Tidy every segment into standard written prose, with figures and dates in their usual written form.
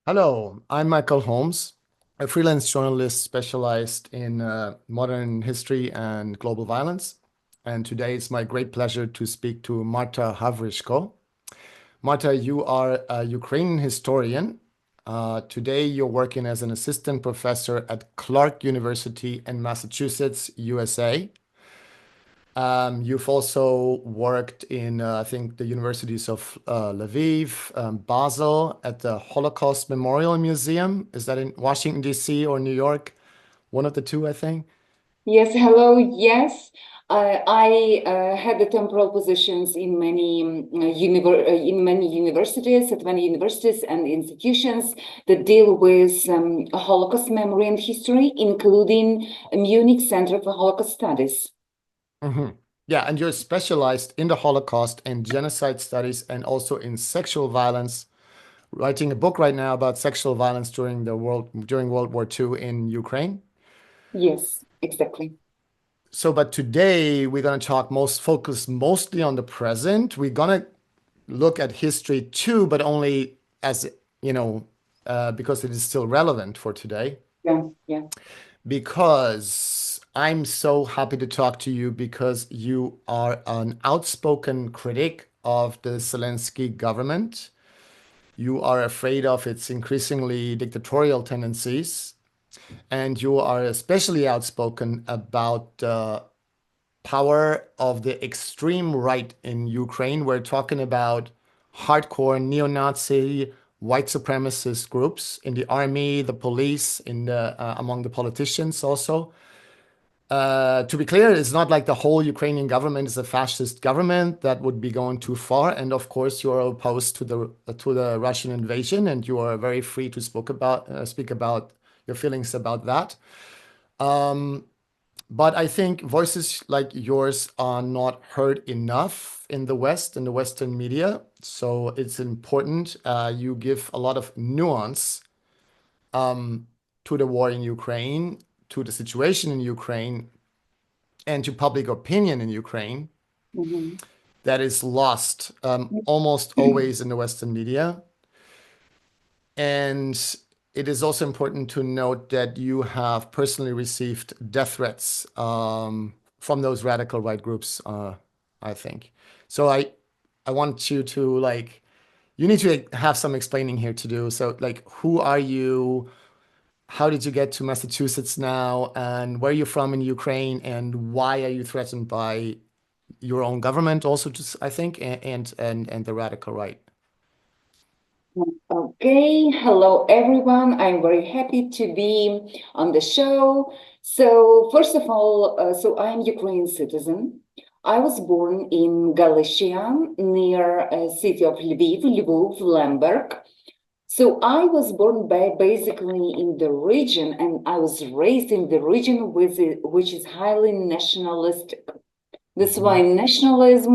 Hello, I'm Michael Holmes, a freelance journalist specialized in modern history and global violence. And today it's my great pleasure to speak to Marta Havryshko. Marta, you are a Ukrainian historian. Today you're working as an assistant professor at Clark University in Massachusetts, USA. You've also worked in, I think, the universities of Lviv, Basel, at the Holocaust Memorial Museum. Is that in Washington, D.C. or New York? One of the two, I think. Yes, hello. Yes, I had the temporal positions in many universities, at many universities and institutions that deal with Holocaust memory and history, including Munich Center for Holocaust Studies. Hmm. Yeah, and you're specialized in the Holocaust and genocide studies and also in sexual violence, writing a book right now about sexual violence during World War II in Ukraine. Yes, exactly. But today we're going to focus mostly on the present. We're going to look at history too, but only as, you know, because it is still relevant for today. Yeah, yeah. Because I'm so happy to talk to you because you are an outspoken critic of the Zelensky government. You are afraid of its increasingly dictatorial tendencies, and you are especially outspoken about the power of the extreme right in Ukraine. We're talking about hardcore neo-Nazi white supremacist groups in the army, the police, in the among the politicians also. To be clear, it's not like the whole Ukrainian government is a fascist government. That would be going too far. And of course, you are opposed to the Russian invasion, and you are very free to speak about your feelings about that. Um, but I think voices like yours are not heard enough in the West, in the Western media. So it's important. You give a lot of nuance to the war in Ukraine, to the situation in Ukraine, and to public opinion in Ukraine Mhm. that is lost almost always in the Western media. And it is also important to note that you have personally received death threats from those radical right groups, I think. So I want you to you need to have some explaining here to do. So who are you? How did you get to Massachusetts now? And where are you from in Ukraine? And why are you threatened by your own government also, just I think, and the radical right? Okay, hello everyone. I'm very happy to be on the show. So, first of all, I'm Ukrainian citizen. I was born in Galicia near a city of Lviv, Lemberg. So I was born basically in the region, and I was raised in the region which is highly nationalistic. That's why Mhm. nationalism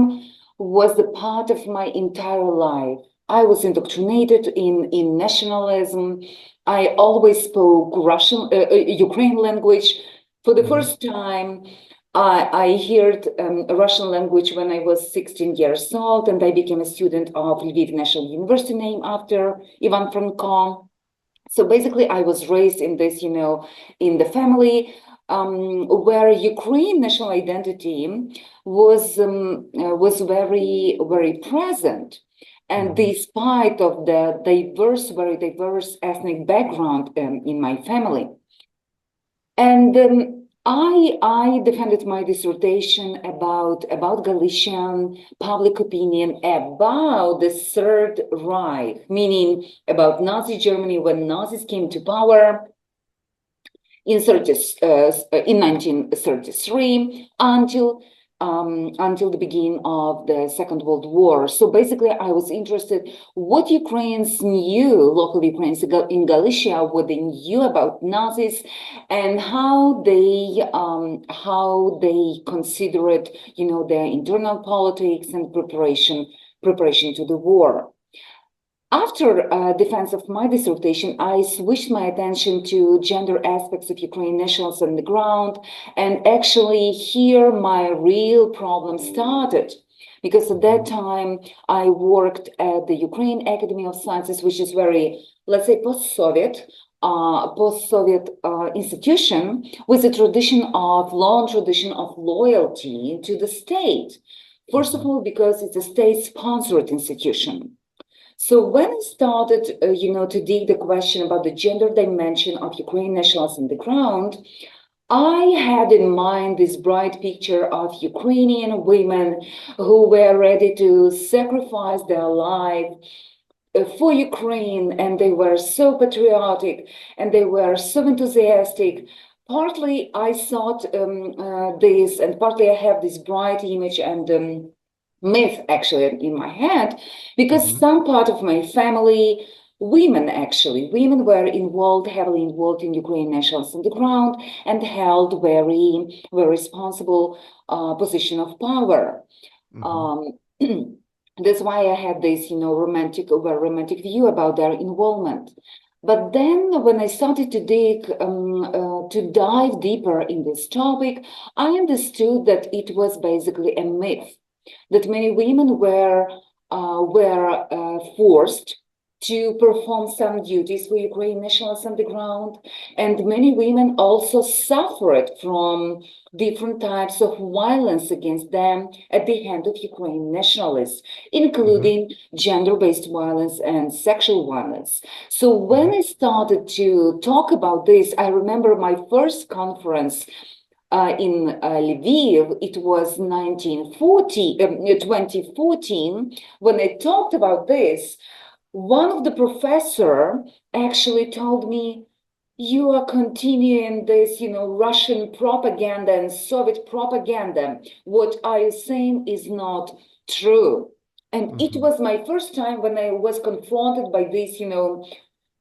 was the part of my entire life. I was indoctrinated in nationalism. I always spoke Ukrainian language. For the Mhm. first time, I heard Russian language when I was 16 years old, and I became a student of Lviv National University, named after Ivan Franko. So basically, I was raised in this, in the family where Ukraine national identity was very very present, and Mhm. despite of the very diverse ethnic background in my family, and I defended my dissertation about Galician public opinion about the Third Reich, meaning about Nazi Germany when Nazis came to power in 1933 until the beginning of the Second World War. So basically, I was interested what Ukrainians knew, local Ukrainians in Galicia, what they knew about Nazis, and how they considered, their internal politics and preparation to the war. After defense of my dissertation, I switched my attention to gender aspects of Ukrainian nationalism on the ground, and actually here my real problem started. Because at that Mhm. time I worked at the Ukraine Academy of Sciences, which is very let's say, post-Soviet institution with a long tradition of loyalty to the state. First of all, because it's a state-sponsored institution. So when I started, to dig the question about the gender dimension of Ukrainian nationalism on the ground, I had in mind this bright picture of Ukrainian women who were ready to sacrifice their life for Ukraine, and they were so patriotic and they were so enthusiastic. Partly I thought this, and partly I have this bright image and myth actually in my head, because some part of my family, women were heavily involved in Ukrainian nationalism on the ground and held very, very responsible position of power. That's why I had this, very romantic view about their involvement. But then when I started to to dive deeper in this topic, I understood that it was basically a myth, that many women were forced to perform some duties for Ukrainian nationalists on the ground, and many women also suffered from different types of violence against them at the hand of Ukrainian nationalists, including gender-based violence and sexual violence. So when I started to talk about this, I remember my first conference in Lviv. It was 2014, when I talked about this. One of the professor actually told me, you are continuing this, Russian propaganda and Soviet propaganda. What are you saying is not true. And it was my first time when I was confronted by this,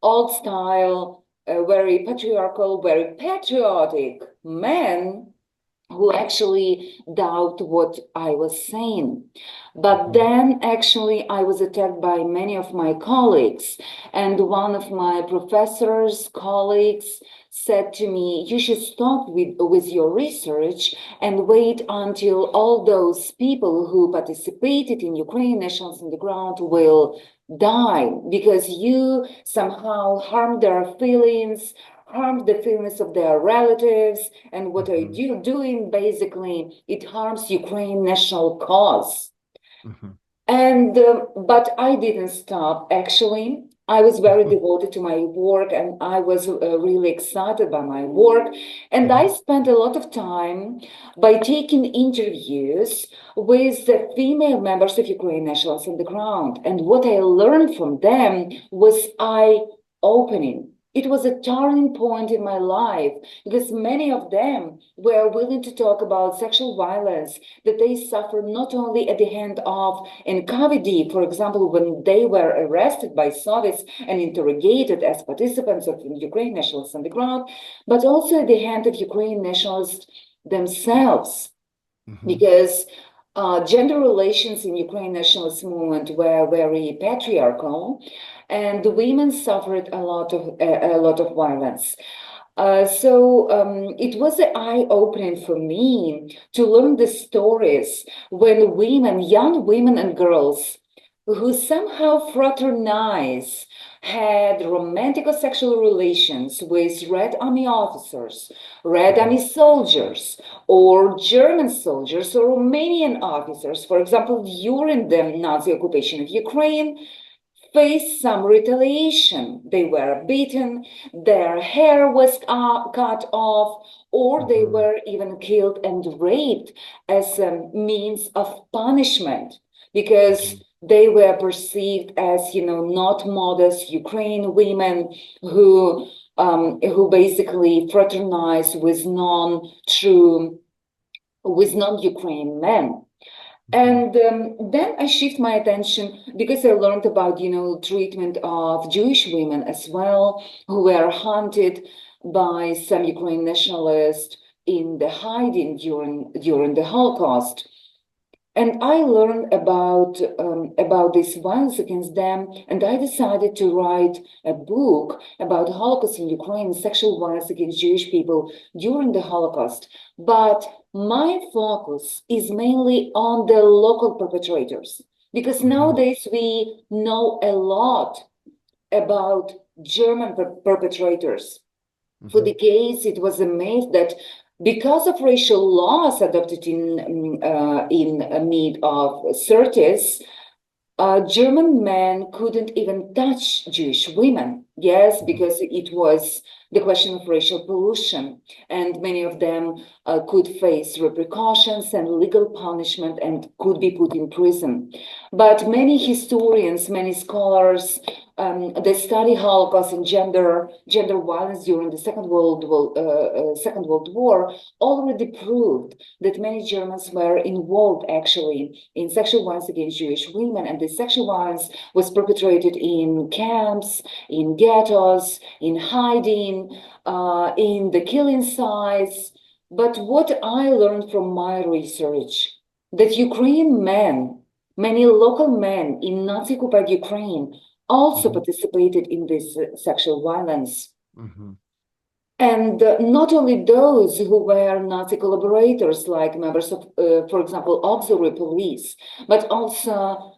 old style, very patriarchal, very patriotic men who actually doubt what I was saying. But then actually I was attacked by many of my colleagues, and one of my professor's colleagues said to me, you should stop with your research and wait until all those people who participated in Ukrainian nationalism on the ground will die, because you somehow harmed their feelings, harmed the feelings of their relatives, and what are you doing? Basically, it harms Ukraine national cause. And but I didn't stop. Actually, I was very devoted to my work, and I was really excited by my work. And I spent a lot of time by taking interviews with the female members of Ukrainian nationalists on the ground. And what I learned from them was eye-opening. It was a turning point in my life, because many of them were willing to talk about sexual violence that they suffered not only at the hand of NKVD, for example, when they were arrested by Soviets and interrogated as participants of Ukrainian nationalists on the ground, but also at the hand of Ukrainian nationalists themselves, because gender relations in Ukrainian nationalist movement were very patriarchal, and the women suffered a lot of violence. So it was an eye-opening for me to learn the stories when women, young women and girls, who somehow fraternize, had romantic or sexual relations with Red Army officers, Red Army soldiers, or German soldiers, or Romanian officers, for example, during the Nazi occupation of Ukraine, faced some retaliation. They were beaten, their hair was cut off, or they were even killed and raped as a means of punishment, because they were perceived as, not modest Ukrainian women who basically fraternized with non-Ukrainian men. And then I shift my attention, because I learned about, treatment of Jewish women as well, who were hunted by some Ukrainian nationalists in the hiding during the Holocaust. And I learned about this violence against them, and I decided to write a book about the Holocaust in Ukraine, sexual violence against Jewish people during the Holocaust. But my focus is mainly on the local perpetrators, because nowadays we know a lot about German perpetrators. For decades, it was a myth that because of racial laws adopted in mid of 30s, German men couldn't even touch Jewish women. Yes, because it was the question of racial pollution, and many of them could face repercussions and legal punishment and could be put in prison. But many historians, many scholars, they study Holocaust and gender violence during the Second World War already proved that many Germans were involved actually in sexual violence against Jewish women, and the sexual violence was perpetrated in camps, in ghettos, in hiding, in the killing sites. But what I learned from my research, that Ukrainian men, many local men in Nazi-occupied Ukraine, also participated in this sexual violence. And not only those who were Nazi collaborators, like members of, for example, auxiliary police, but also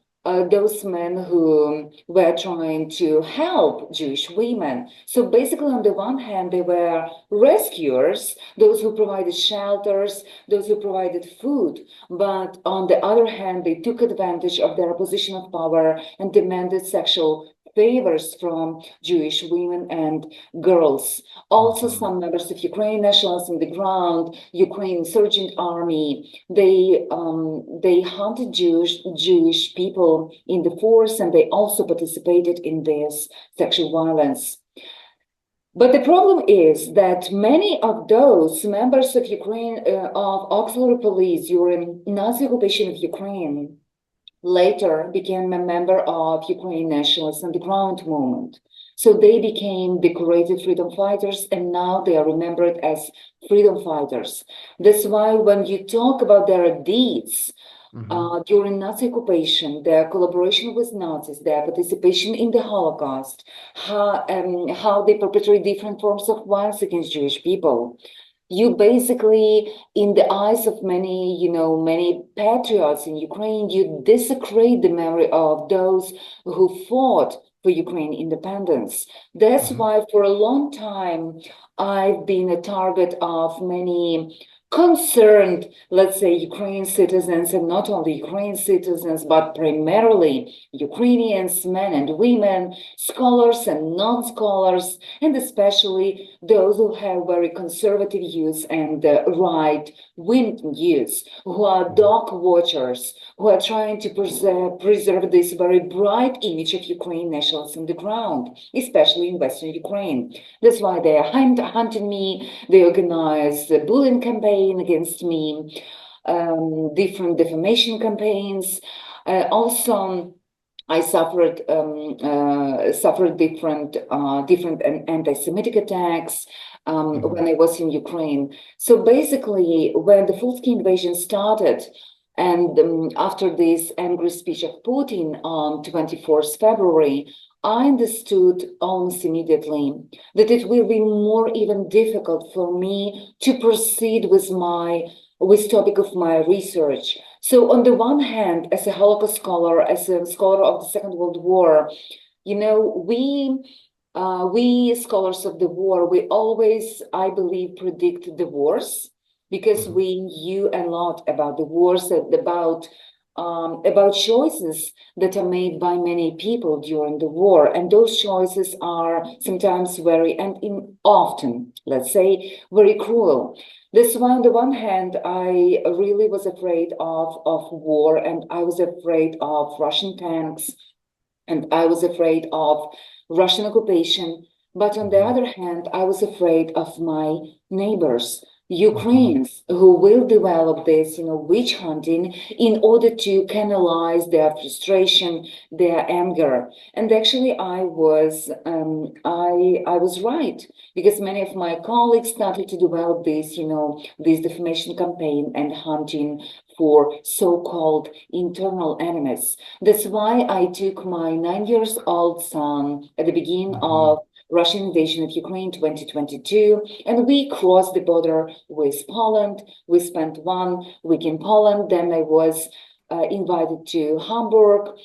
those men who were trying to help Jewish women. So basically, on the one hand, they were rescuers, those who provided shelters, those who provided food. But on the other hand, they took advantage of their position of power and demanded sexual favors from Jewish women and girls. Also, some members of Ukrainian nationalists on the ground, Ukraine insurgent army, they hunted Jewish people in the force, and they also participated in this sexual violence. But the problem is that many of those members of Ukraine, of auxiliary police during Nazi occupation of Ukraine, later became a member of Ukrainian Nationalist underground movement. So they became decorated freedom fighters, and now they are remembered as freedom fighters. That's why when you talk about their deeds during Nazi occupation, their collaboration with Nazis, their participation in the Holocaust, how they perpetrate different forms of violence against Jewish people, you basically, in the eyes of many, many patriots in Ukraine, you desecrate the memory of those who fought for Ukraine independence. That's why for a long time, I've been a target of many concerned, let's say, Ukrainian citizens, and not only Ukrainian citizens, but primarily Ukrainians, men and women, scholars and non-scholars, and especially those who have very conservative views and right-wing views, who are dog watchers, who are trying to preserve this very bright image of Ukrainian nationalists on the ground, especially in Western Ukraine. That's why they are hunting me. They organize a bullying campaign against me, different defamation campaigns. Also, I suffered different anti-Semitic attacks when I was in Ukraine. So basically, when the full-scale invasion started, and after this angry speech of Putin on 24th February, I understood almost immediately that it will be more even difficult for me to proceed with topic of my research. So on the one hand, as a Holocaust scholar, as a scholar of the Second World War, we scholars of the war, we always, I believe, predict the wars, because we knew a lot about the wars, about choices that are made by many people during the war. And those choices are sometimes often, let's say, very cruel. That's why on the one hand, I really was afraid of war, and I was afraid of Russian tanks, and I was afraid of Russian occupation. But on the other hand, I was afraid of my neighbors, Ukrainians, who will develop this, witch hunting in order to canalize their frustration, their anger. And actually, I was right, because many of my colleagues started to develop this, this defamation campaign and hunting for so-called internal enemies. That's why I took my 9-year-old son at the beginning of Russian invasion of Ukraine 2022, and we crossed the border with Poland. We spent 1 week in Poland. Then I was invited to Hamburg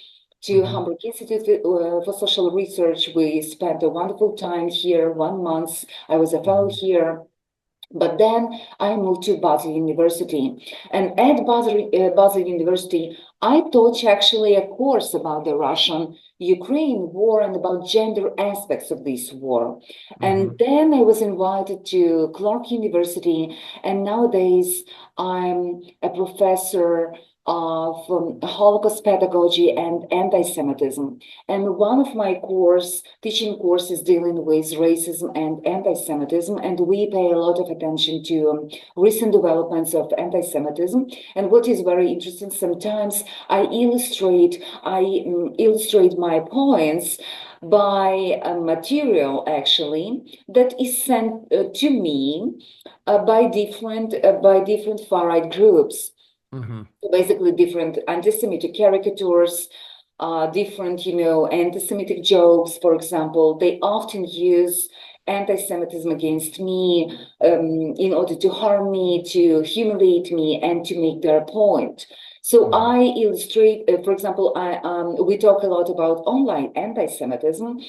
to Hamburg Institute for Social Research. We spent a wonderful time here, 1 month. I was a fellow here. But then I moved to Basel University. And at Basel University, I taught actually a course about the Russian-Ukraine war and about gender aspects of this war. And then I was invited to Clark University, and nowadays I'm a professor of Holocaust pedagogy and anti-Semitism. And one of my teaching courses dealing with racism and anti-Semitism, and we pay a lot of attention to recent developments of anti-Semitism. And what is very interesting, sometimes I illustrate my points by a material actually that is sent to me by different far-right groups. So basically different anti-Semitic caricatures, different, anti-Semitic jokes, for example. They often use anti-Semitism against me in order to harm me, to humiliate me, and to make their point. So I illustrate, for example, we talk a lot about online anti-Semitism.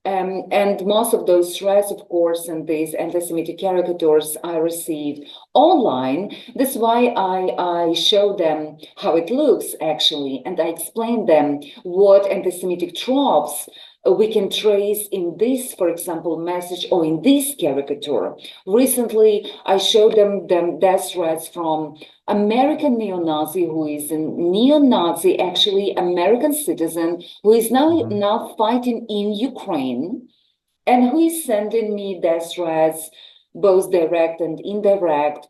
And most of those threats, of course, and these anti-Semitic caricatures I received online. That's why I show them how it looks, actually, and I explain them what anti-Semitic tropes we can trace in this, for example, message or in this caricature. Recently, I showed them death threats from American neo-Nazi, who is a neo-Nazi, actually American citizen, who is now fighting in Ukraine, and who is sending me death threats, both direct and indirect.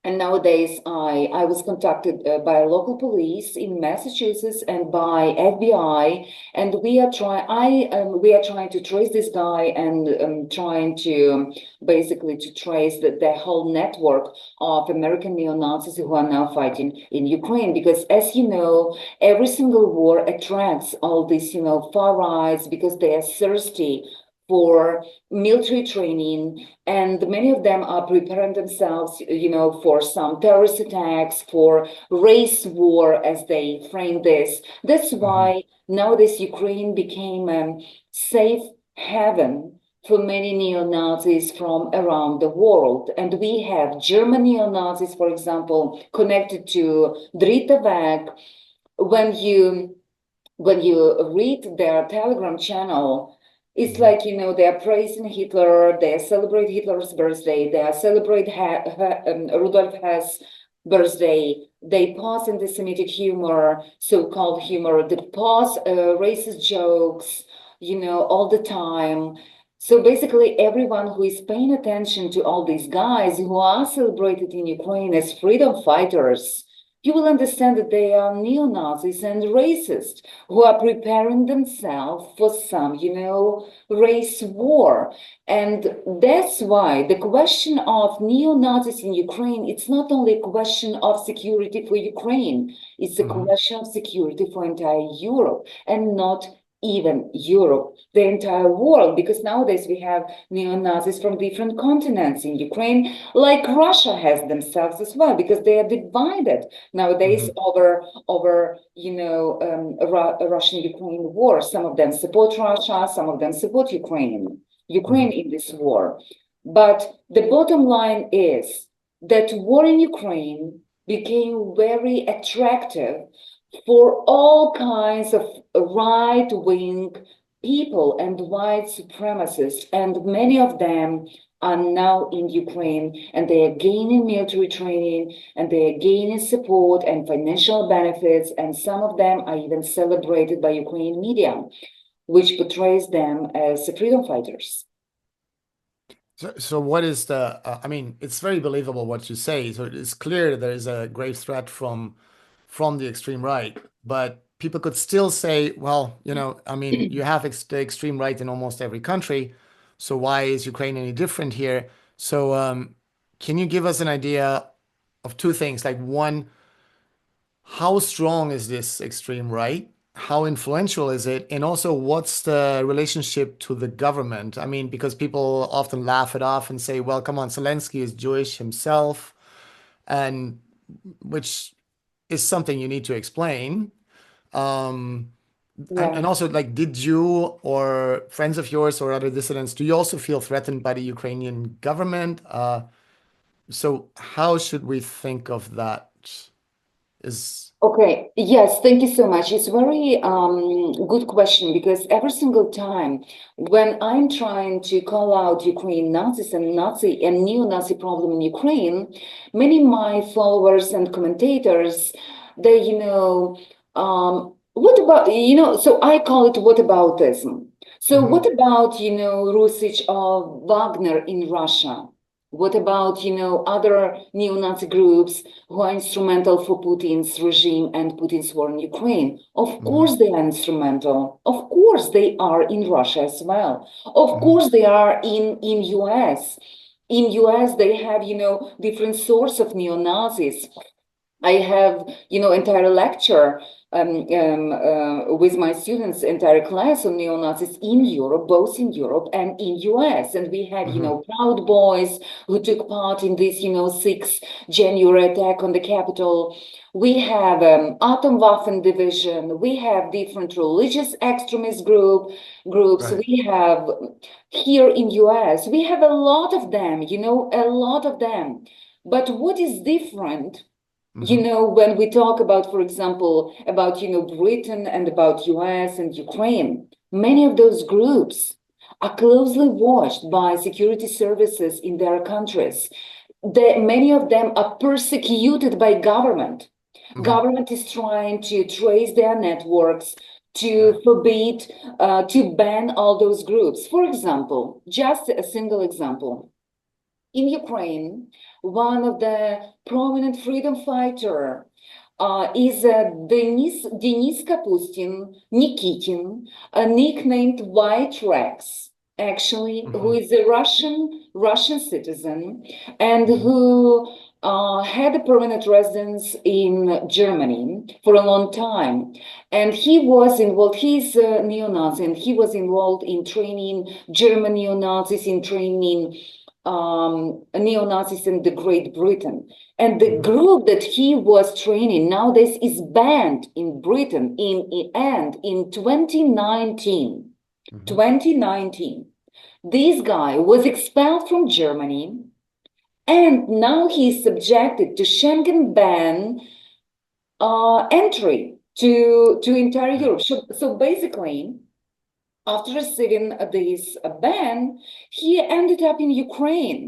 And nowadays, I was contacted by local police in Massachusetts and by FBI, and we are trying to trace this guy and trying to basically to trace the whole network of American neo-Nazis who are now fighting in Ukraine. Because as you know, every single war attracts all these far rights because they are thirsty for military training, and many of them are preparing themselves, for some terrorist attacks, for race war, as they frame this. That's why nowadays Ukraine became a safe haven for many neo-Nazis from around the world. And we have German neo-Nazis, for example, connected to Dritte Weg. When you read their Telegram channel, it's like, they are praising Hitler, they celebrate Hitler's birthday, they celebrate Rudolf Hess' birthday, they pause anti-Semitic humor, so-called humor, they pause racist jokes, all the time. So basically, everyone who is paying attention to all these guys who are celebrated in Ukraine as freedom fighters, you will understand that they are neo-Nazis and racists who are preparing themselves for some, race war. And that's why the question of neo-Nazis in Ukraine, it's not only a question of security for Ukraine, it's a question of security for entire Europe, and not even Europe, the entire world, because nowadays we have neo-Nazis from different continents in Ukraine, like Russia has themselves as well, because they are divided nowadays over Russian-Ukraine war. Some of them support Russia, some of them support Ukraine in this war. But the bottom line is that war in Ukraine became very attractive for all kinds of right-wing people and white supremacists, and many of them are now in Ukraine, and they are gaining military training, and they are gaining support and financial benefits, and some of them are even celebrated by Ukrainian media, which portrays them as freedom fighters. So what is it's very believable what you say. So it's clear there is a grave threat from the extreme right, but people could still say, well, you have the extreme right in almost every country, so why is Ukraine any different here? So can you give us an idea of two things? Like, one, how strong is this extreme right? How influential is it? And also, what's the relationship to the government? I mean, because people often laugh it off and say, well, come on, Zelensky is Jewish himself, and which is something you need to explain. Yeah. And also, like, did you or friends of yours or other dissidents, do you also feel threatened by the Ukrainian government? So how should we think of that? Is Okay, yes, thank you so much. It's very good question because every single time when I'm trying to call out Ukraine Nazis and Nazi and neo-Nazi problem in Ukraine, many of my followers and commentators, they, what about, so I call it whataboutism. So what Mhm. about, usage of Wagner in Russia? What about, other neo-Nazi groups who are instrumental for Putin's regime and Putin's war in Ukraine? Of Mhm. course they are instrumental. Of course they are in Russia as well. Of Mhm. course they are in US. In US they have, different source of neo-Nazis. I have, entire lecture with my students, entire class on neo-Nazis in Europe, both in Europe and in US. And we had, Mhm. Proud Boys who took part in this, 6th January attack on the Capitol. We have Atomwaffen division. We have different religious extremist groups. Right. We have here in US, we have a lot of them, a lot of them. But what is different? Mhm. When we talk about, for example, about, Britain and about US and Ukraine, many of those groups are closely watched by security services in their countries. Many of them are persecuted by government. Mhm. Government is trying to trace their networks, Right. to forbid, to ban all those groups. For example, just a single example in Ukraine, one of the prominent freedom fighter is Denis Kapustin Nikitin, nicknamed White Rex, actually, who Mhm. is a Russian citizen and Mhm. who had a permanent residence in Germany for a long time. And he was involved, he's a neo-Nazi, and he was involved in training German neo-Nazis, in training neo-Nazis in the Great Britain. And the Mhm. group that he was training nowadays is banned in Britain and in 2019. Mhm. 2019. This guy was expelled from Germany and now he's subjected to Schengen ban entry to entire Right. Europe. So basically, after receiving this ban, he ended up in Ukraine.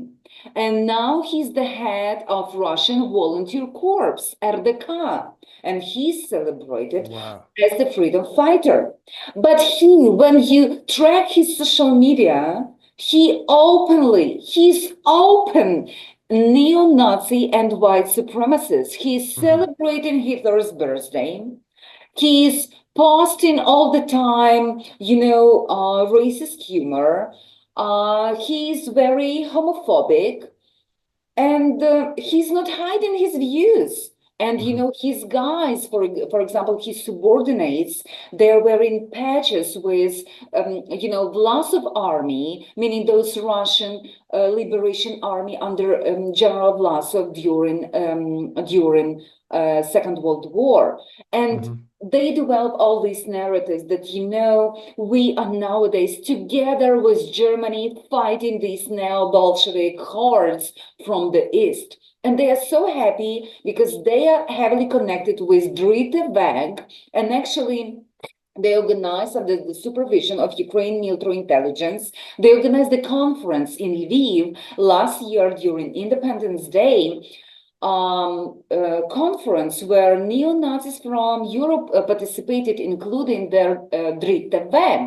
And now he's the head of Russian Volunteer Corps, RDK, and he's celebrated Wow. as the freedom fighter. But when you track his social media, he's open neo-Nazi and white supremacist. He's Mhm. celebrating Hitler's birthday. He's posting all the time, racist humor. He's very homophobic and he's not hiding his views. And Mhm. his guys, for example, his subordinates, they're wearing patches with Vlasov army, meaning those Russian Liberation Army under General Vlasov during Second World War. And Mhm. they develop all these narratives that we are nowadays together with Germany fighting these neo-Bolshevik hordes from the East. And they are so happy because they are heavily connected with Dritte Weg, and actually they organized under the supervision of Ukraine military intelligence. They organized a conference in Lviv last year during Independence Day, conference where neo-Nazis from Europe participated, including their Dritte Weg.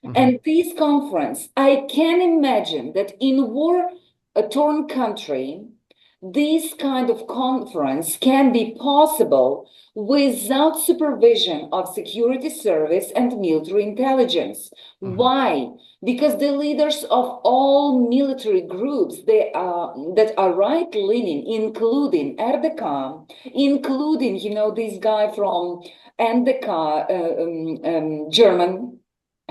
Mhm. And this conference, I can imagine that in war-torn country, this kind of conference can be possible without supervision of security service and military intelligence. Mhm. Why? Because the leaders of all military groups that are right-leaning, including Erdogan, including, this guy from NDK,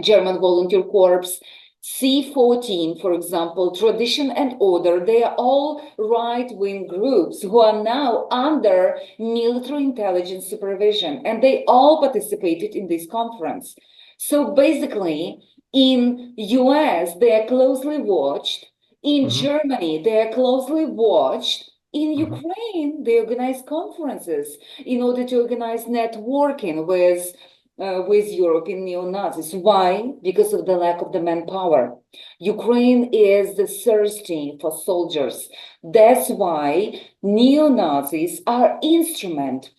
German Volunteer Corps, C14, for example, Tradition and Order, they are all right-wing groups who are now under military intelligence supervision, and they all participated in this conference. So basically, in US, they are closely watched. In Germany, they are closely watched. In Ukraine, they organize conferences in order to organize networking with European neo-Nazis. Why? Because of the lack of the manpower. Ukraine is thirsty for soldiers. That's why neo-Nazis are instrument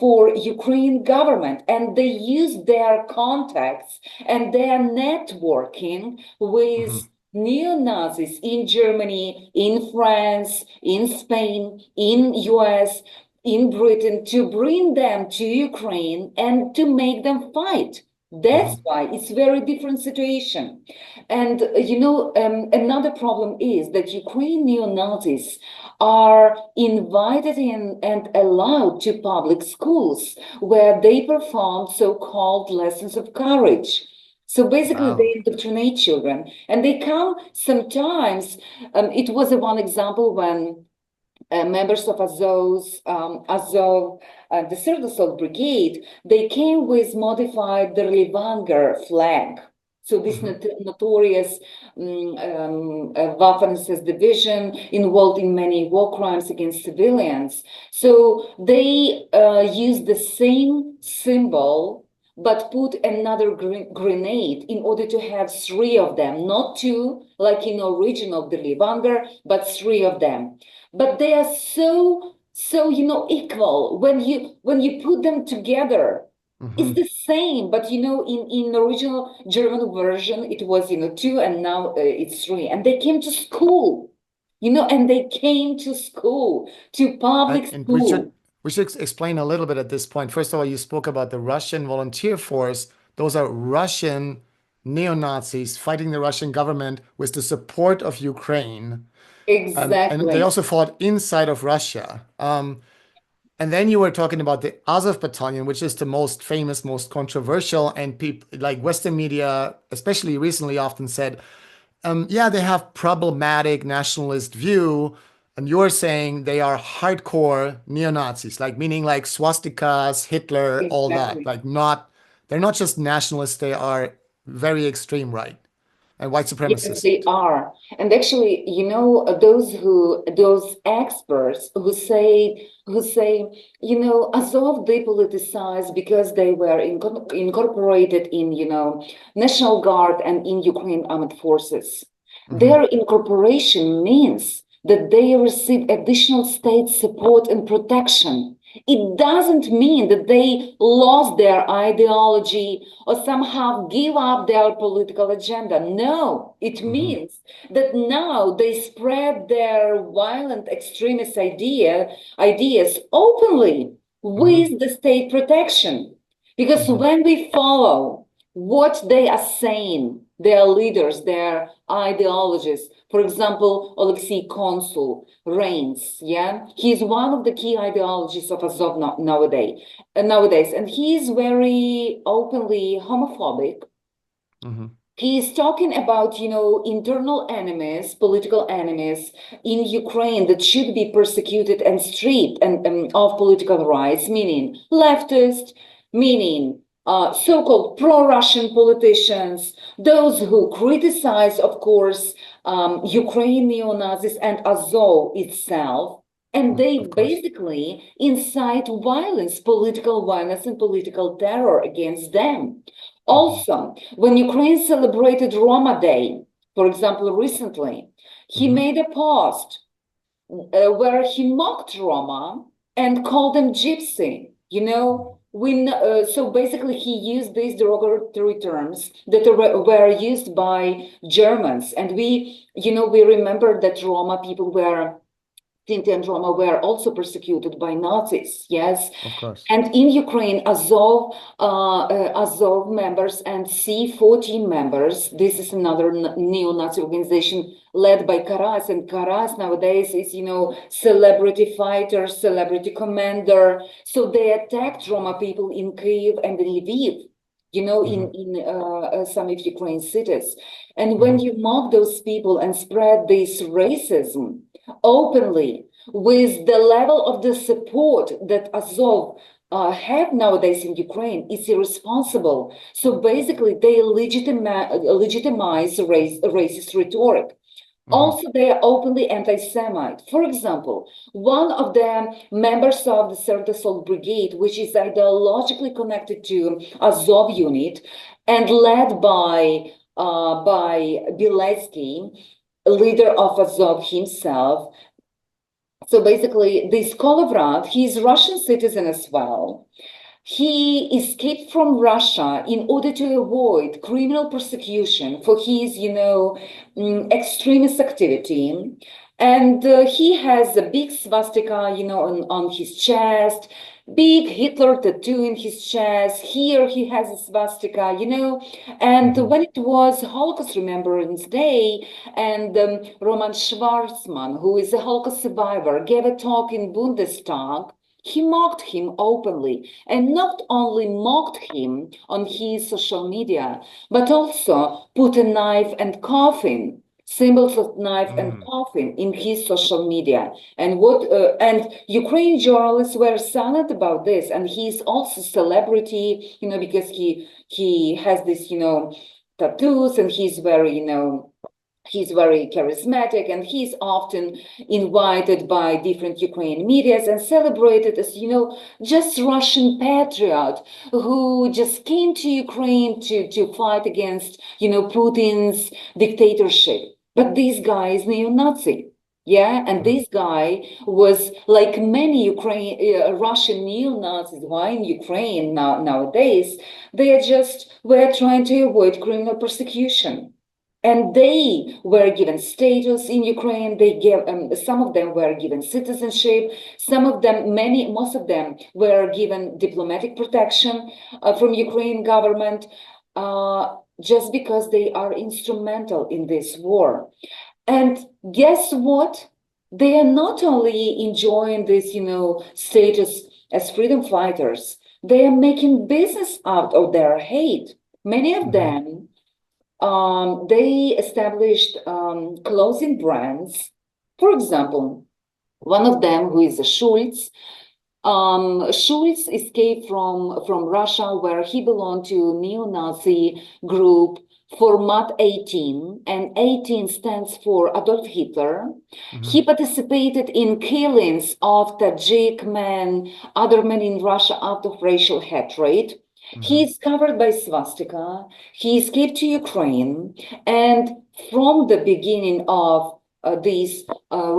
for Ukraine government, and they use their contacts and their networking with neo-Nazis in Germany, in France, in Spain, in US, in Britain, to bring them to Ukraine and to make them fight. That's why it's very different situation. And another problem is that Ukrainian neo-Nazis are invited in and allowed to public schools where they perform so-called lessons of courage. So basically, they indoctrinate children, and they come sometimes. It was one example when members of Azov, the Third Assault Brigade, they came with modified the Levanger flag. So this notorious Waffen-SS division involved in many war crimes against civilians. So they used the same symbol, but put another grenade in order to have three of them, not two, like in origin of the Levanger, but three of them. But they are so equal when you put them together. It's the same, but in the original German version it was two, and now it's three. And they came to school, and they came to school, to public And school. we should explain a little bit at this point. First of all, you spoke about the Russian volunteer force. Those are Russian neo-Nazis fighting the Russian government with the support of Ukraine. And they Exactly. also fought inside of Russia. And then you were talking about the Azov Battalion, which is the most famous, most controversial, and people like Western media, especially recently, often said, yeah, they have problematic nationalist view, and you're saying they are hardcore neo-Nazis, like meaning like swastikas, Hitler, all that. Exactly. They're not just nationalists, they are very extreme right and white Yes, supremacist. they are. And actually, those experts who say, Azov depoliticized because they were incorporated in, National Guard and in Ukraine Armed Forces. Their incorporation means that they receive additional state support and protection. It doesn't mean that they lost their ideology or somehow give up their political agenda. No, it means that now they spread their violent extremist ideas openly with the state protection. Because when we follow what they are saying, their leaders, their ideologies, for example, Alexei Konsul reigns, he's one of the key ideologies of Azov nowadays, and he is very openly homophobic. He is talking about, internal enemies, political enemies in Ukraine that should be persecuted and stripped of political rights, meaning leftist, meaning so-called pro-Russian politicians, those who criticize, of course, Ukraine neo-Nazis and Azov itself, and they basically incite violence, political violence and political terror against them. Also, when Ukraine celebrated Roma Day, for example, recently, he made a post where he mocked Roma and called them gypsy. So basically he used these derogatory terms that were used by Germans, and we remember that Roma people were Sinti and Roma were also persecuted by Nazis, yes. Of course. And in Ukraine, Azov members and C14 members, this is another neo-Nazi organization led by Karas, and Karas nowadays is, celebrity fighter, celebrity commander. So they attacked Roma people in Kyiv and in Lviv. you know, Hmm. in some of Ukraine cities. And when Hmm. you mock those people and spread this racism openly with the level of the support that Azov have nowadays in Ukraine, it's irresponsible. So basically, they legitimize racist rhetoric. Hmm. Also, they are openly anti-Semite. For example, one of the members of the Third Assault Brigade, which is ideologically connected to Azov unit and led by Biletsky, leader of Azov himself. So basically, this Kolovrat, he's Russian citizen as well. He escaped from Russia in order to avoid criminal persecution for his, extremist activity. And he has a big swastika, on his chest, big Hitler tattoo in his chest. Here he has a swastika, And Hmm. when it was Holocaust Remembrance Day, and Roman Schwarzman, who is a Holocaust survivor, gave a talk in Bundestag, he mocked him openly, and not only mocked him on his social media, but also put a knife and coffin, symbols of knife and Mm. coffin in his social media. And Ukrainian journalists were silent about this. And he's also celebrity, because he has this, tattoos, and he's very charismatic, and he's often invited by different Ukrainian medias and celebrated as, just Russian patriot who just came to Ukraine to fight against, Putin's dictatorship. But this guy is neo-Nazi. Yeah, and Mhm. this guy was like many Russian neo-Nazis. Why in Ukraine nowadays? They are just were trying to avoid criminal persecution, and they were given status in Ukraine. They gave some of them were given citizenship. Some of them, most of them, were given diplomatic protection from Ukraine government, just because they are instrumental in this war. And guess what? They are not only enjoying this, status as freedom fighters. They are making business out of their hate. Many of Mhm. them, they established clothing brands. For example, one of them, who is a Schultz, Schultz escaped from Russia, where he belonged to neo-Nazi group Format 18, and 18 stands for Adolf Hitler. He Mhm. participated in killings of Tajik men, other men in Russia out of racial hatred. He Mhm. is covered by swastika. He escaped to Ukraine, and from the beginning of this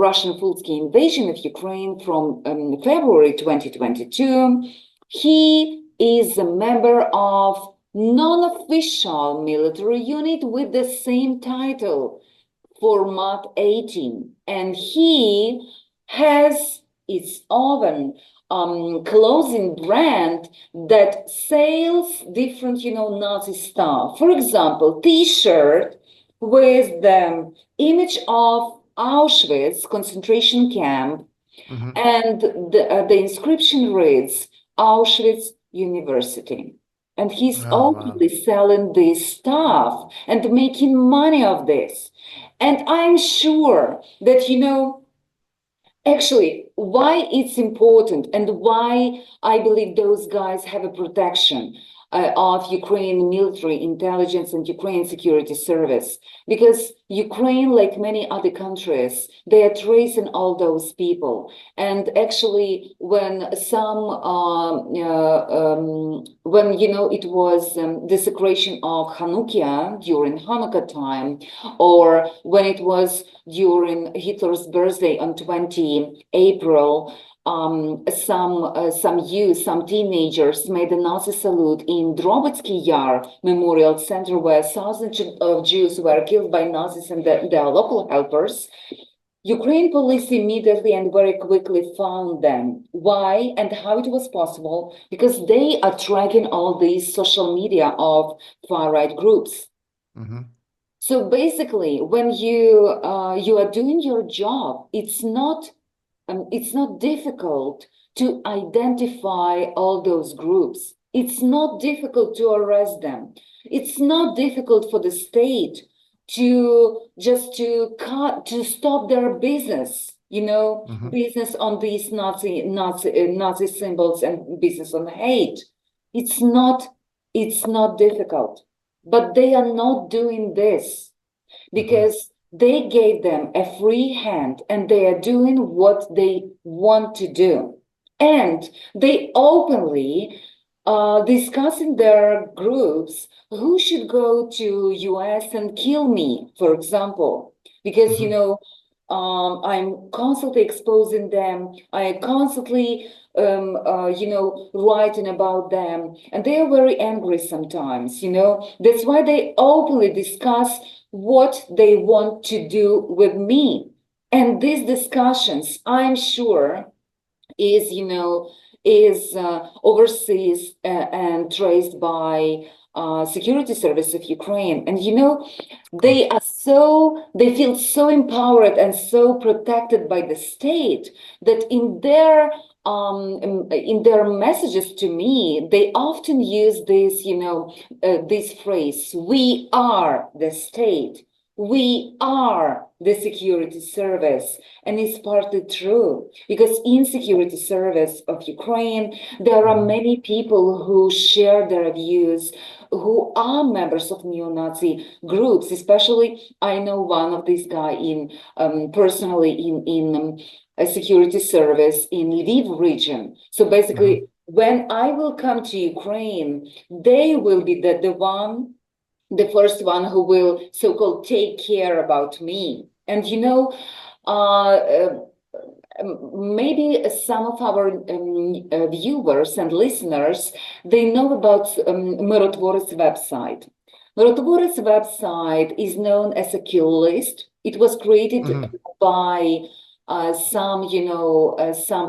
Russian full-scale invasion of Ukraine from February 2022, he is a member of non-official military unit with the same title, Format 18, and he has its own clothing brand that sells different, Nazi stuff. For example, T-shirt with the image of Auschwitz concentration camp, Mhm. and the inscription reads Auschwitz University. And he's Oh, wow. openly selling this stuff and making money of this. And I'm sure that, actually, why it's important and why I believe those guys have a protection of Ukraine military intelligence and Ukraine security service, because Ukraine, like many other countries, they are tracing all those people. And actually, when it was desecration of Hanukkah during Hanukkah time, or when it was during Hitler's birthday on 20 April, some teenagers made a Nazi salute in Drobytsky Yar Memorial Center, where thousands of Jews were killed by Nazis and their local helpers. Ukraine police immediately and very quickly found them. Why and how it was possible? Because they are tracking all these social media of far-right groups. Mhm. So basically, when you are doing your job, it's not difficult to identify all those groups. It's not difficult to arrest them. It's not difficult for the state to just to stop their business, business on these Nazi symbols and business on hate. It's not difficult, but they are not doing this because they gave them a free hand and they are doing what they want to do. And they openly discuss in their groups who should go to US and kill me, for example, because, I'm constantly exposing them. I constantly, writing about them, and they are very angry sometimes, That's why they openly discuss what they want to do with me. And these discussions, I'm sure, is overseas and traced by security service of Ukraine. And they feel so empowered and so protected by the state that in their messages to me, they often use this phrase, "We are the state. We are the security service." And it's partly true, because in security service of Ukraine, there are many people who share their views, who are members of neo-Nazi groups. Especially, I know one of these guys personally in a security service in Lviv region. So basically, when I will come to Ukraine, they will be the first one who will so-called take care about me. And maybe some of our viewers and listeners, they know about Mirotvorets website. Mirotvorets website is known as a kill list. It was created by some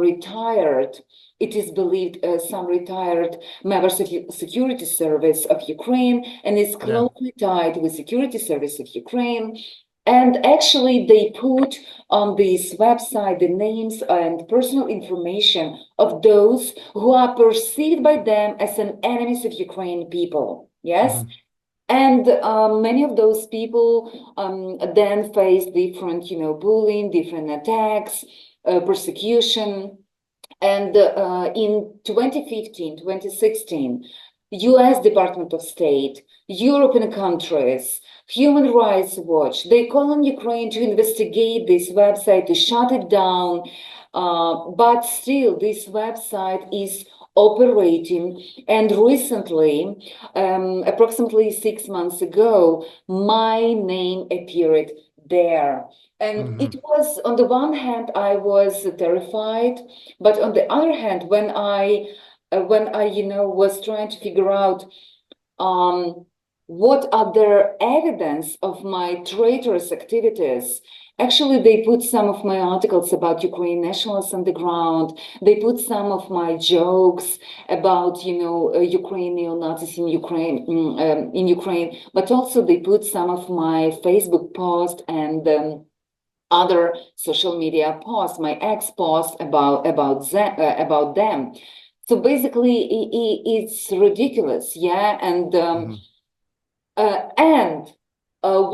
retired, it is believed, some retired members of security service of Ukraine, and is closely tied with security service of Ukraine. And actually, they put on this website the names and personal information of those who are perceived by them as an enemies of Ukrainian people. Yes. And many of those people then face different, bullying, different attacks, persecution. And in 2015, 2016, US Department of State, European countries, Human Rights Watch, they call on Ukraine to investigate this website, to shut it down. But still, this website is operating. And recently, approximately 6 months ago, my name appeared there. And it was, on the one hand, I was terrified, but on the other hand, when I was trying to figure out what are their evidence of my traitorous activities, actually, they put some of my articles about Ukrainian nationalists on the ground. They put some of my jokes about, Ukrainian neo-Nazis in Ukraine, but also they put some of my Facebook posts and other social media posts, my ex-posts about them. So basically, it's ridiculous, and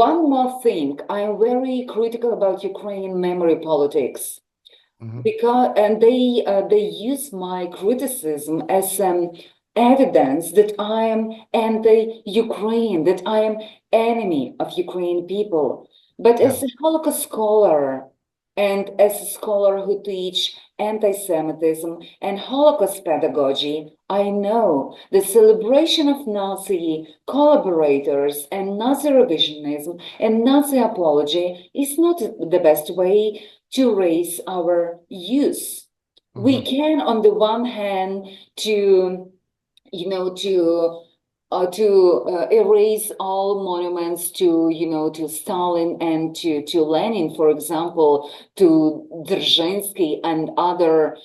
one more thing, I'm very critical about Ukrainian memory politics, because they use my criticism as evidence that I am anti-Ukraine, that I am enemy of Ukrainian people. But as a Holocaust scholar and as a scholar who teach anti-Semitism and Holocaust pedagogy, I know the celebration of Nazi collaborators and Nazi revisionism and Nazi apology is not the best way to raise our youth. We can, on the one hand, to erase all monuments to Stalin and to Lenin, for example, to Dzerzhinsky and other,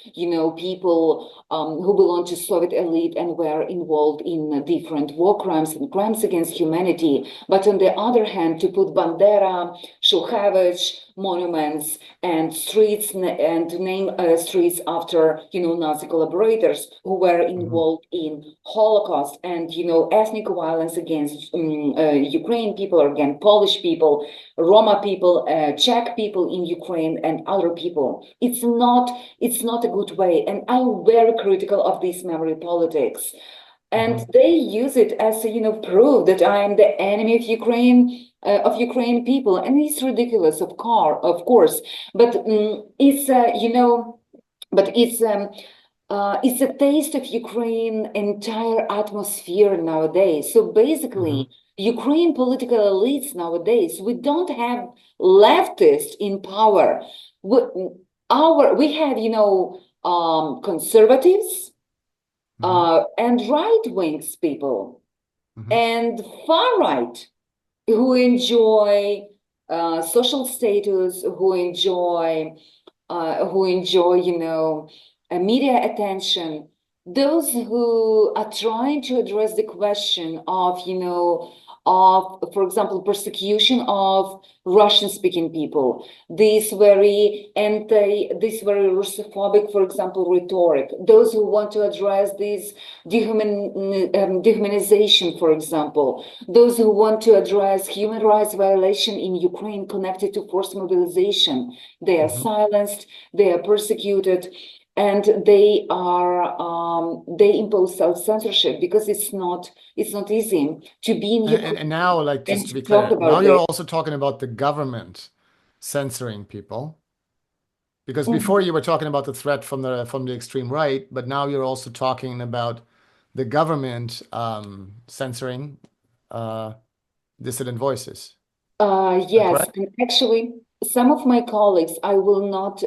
people who belong to Soviet elite and were involved in different war crimes and crimes against humanity. But on the other hand, to put Bandera, Shuhavich monuments and streets and name streets after, Nazi collaborators who were involved in Holocaust and, ethnic violence against Ukrainian people, or again, Polish people, Roma people, Czech people in Ukraine, and other people. It's not a good way. And I'm very critical of this memory politics. And they use it as proof that I am the enemy of Ukrainian people, and it's ridiculous, of course. But it's it's a taste of Ukraine entire atmosphere nowadays. So basically, Ukraine political elites nowadays, we don't have leftists in power. We have conservatives. And right-wing people and far-right who enjoy social status, who enjoy media attention, those who are trying to address the question of for example, persecution of Russian-speaking people, this very Russophobic, for example, rhetoric, those who want to address this dehumanization, for example, those who want to address human rights violation in Ukraine connected to forced mobilization, they are silenced, they are persecuted. And they impose self-censorship because it's not easy to be in Ukraine. And now, like, just to be clear, now you're also talking about the government censoring people, because before you were talking about the threat from the extreme right, but now you're also talking about the government censoring dissident voices. Yes, and actually, some of my colleagues, I will not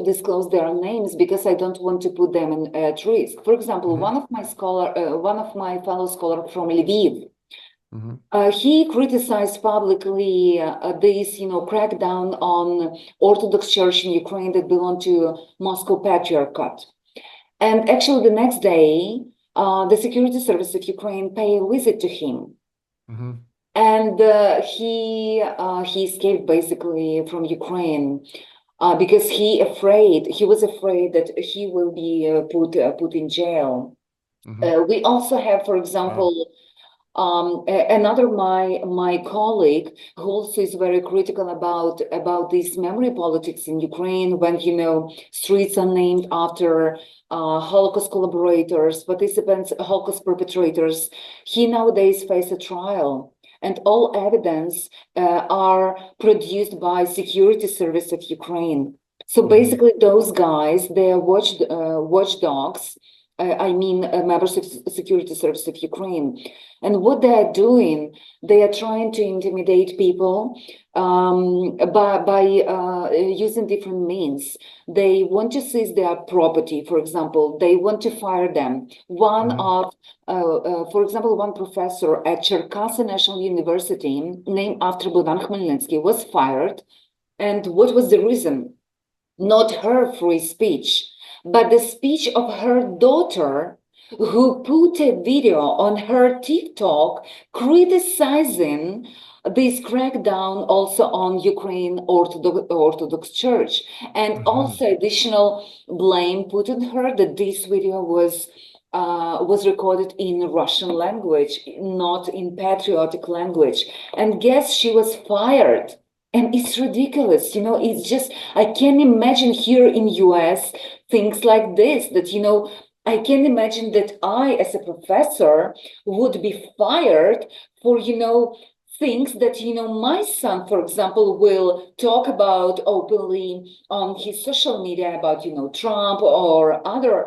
disclose their names because I don't want to put them at risk. For example, one of my fellow scholars from Lviv, he criticized publicly this, crackdown on Orthodox Church in Ukraine that belonged to Moscow Patriarchate. And actually, the next day, the security service of Ukraine paid a visit to him. And he escaped basically from Ukraine because he was afraid that he will be put in jail. We also have, for example, another my colleague who also is very critical about this memory politics in Ukraine, when streets are named after Holocaust collaborators, participants, Holocaust perpetrators. He nowadays faces a trial. And all evidence are produced by security service of Ukraine. So basically, those guys, they are watchdogs. Members of security service of Ukraine. And what they are doing, they are trying to intimidate people by using different means. They want to seize their property, for example. They want to fire them. For example, one professor at Cherkasy National University, named after Bogdan Khmelnytsky, was fired. And what was the reason? Not her free speech, but the speech of her daughter, who put a video on her TikTok criticizing this crackdown also on Ukraine Orthodox Church, and also additional blame put on her that this video was recorded in Russian language, not in patriotic language. And guess she was fired. And it's ridiculous, it's just, I can't imagine here in US things like this, that, I can imagine that I, as a professor, would be fired for, things that, my son, for example, will talk about openly on his social media about, Trump or other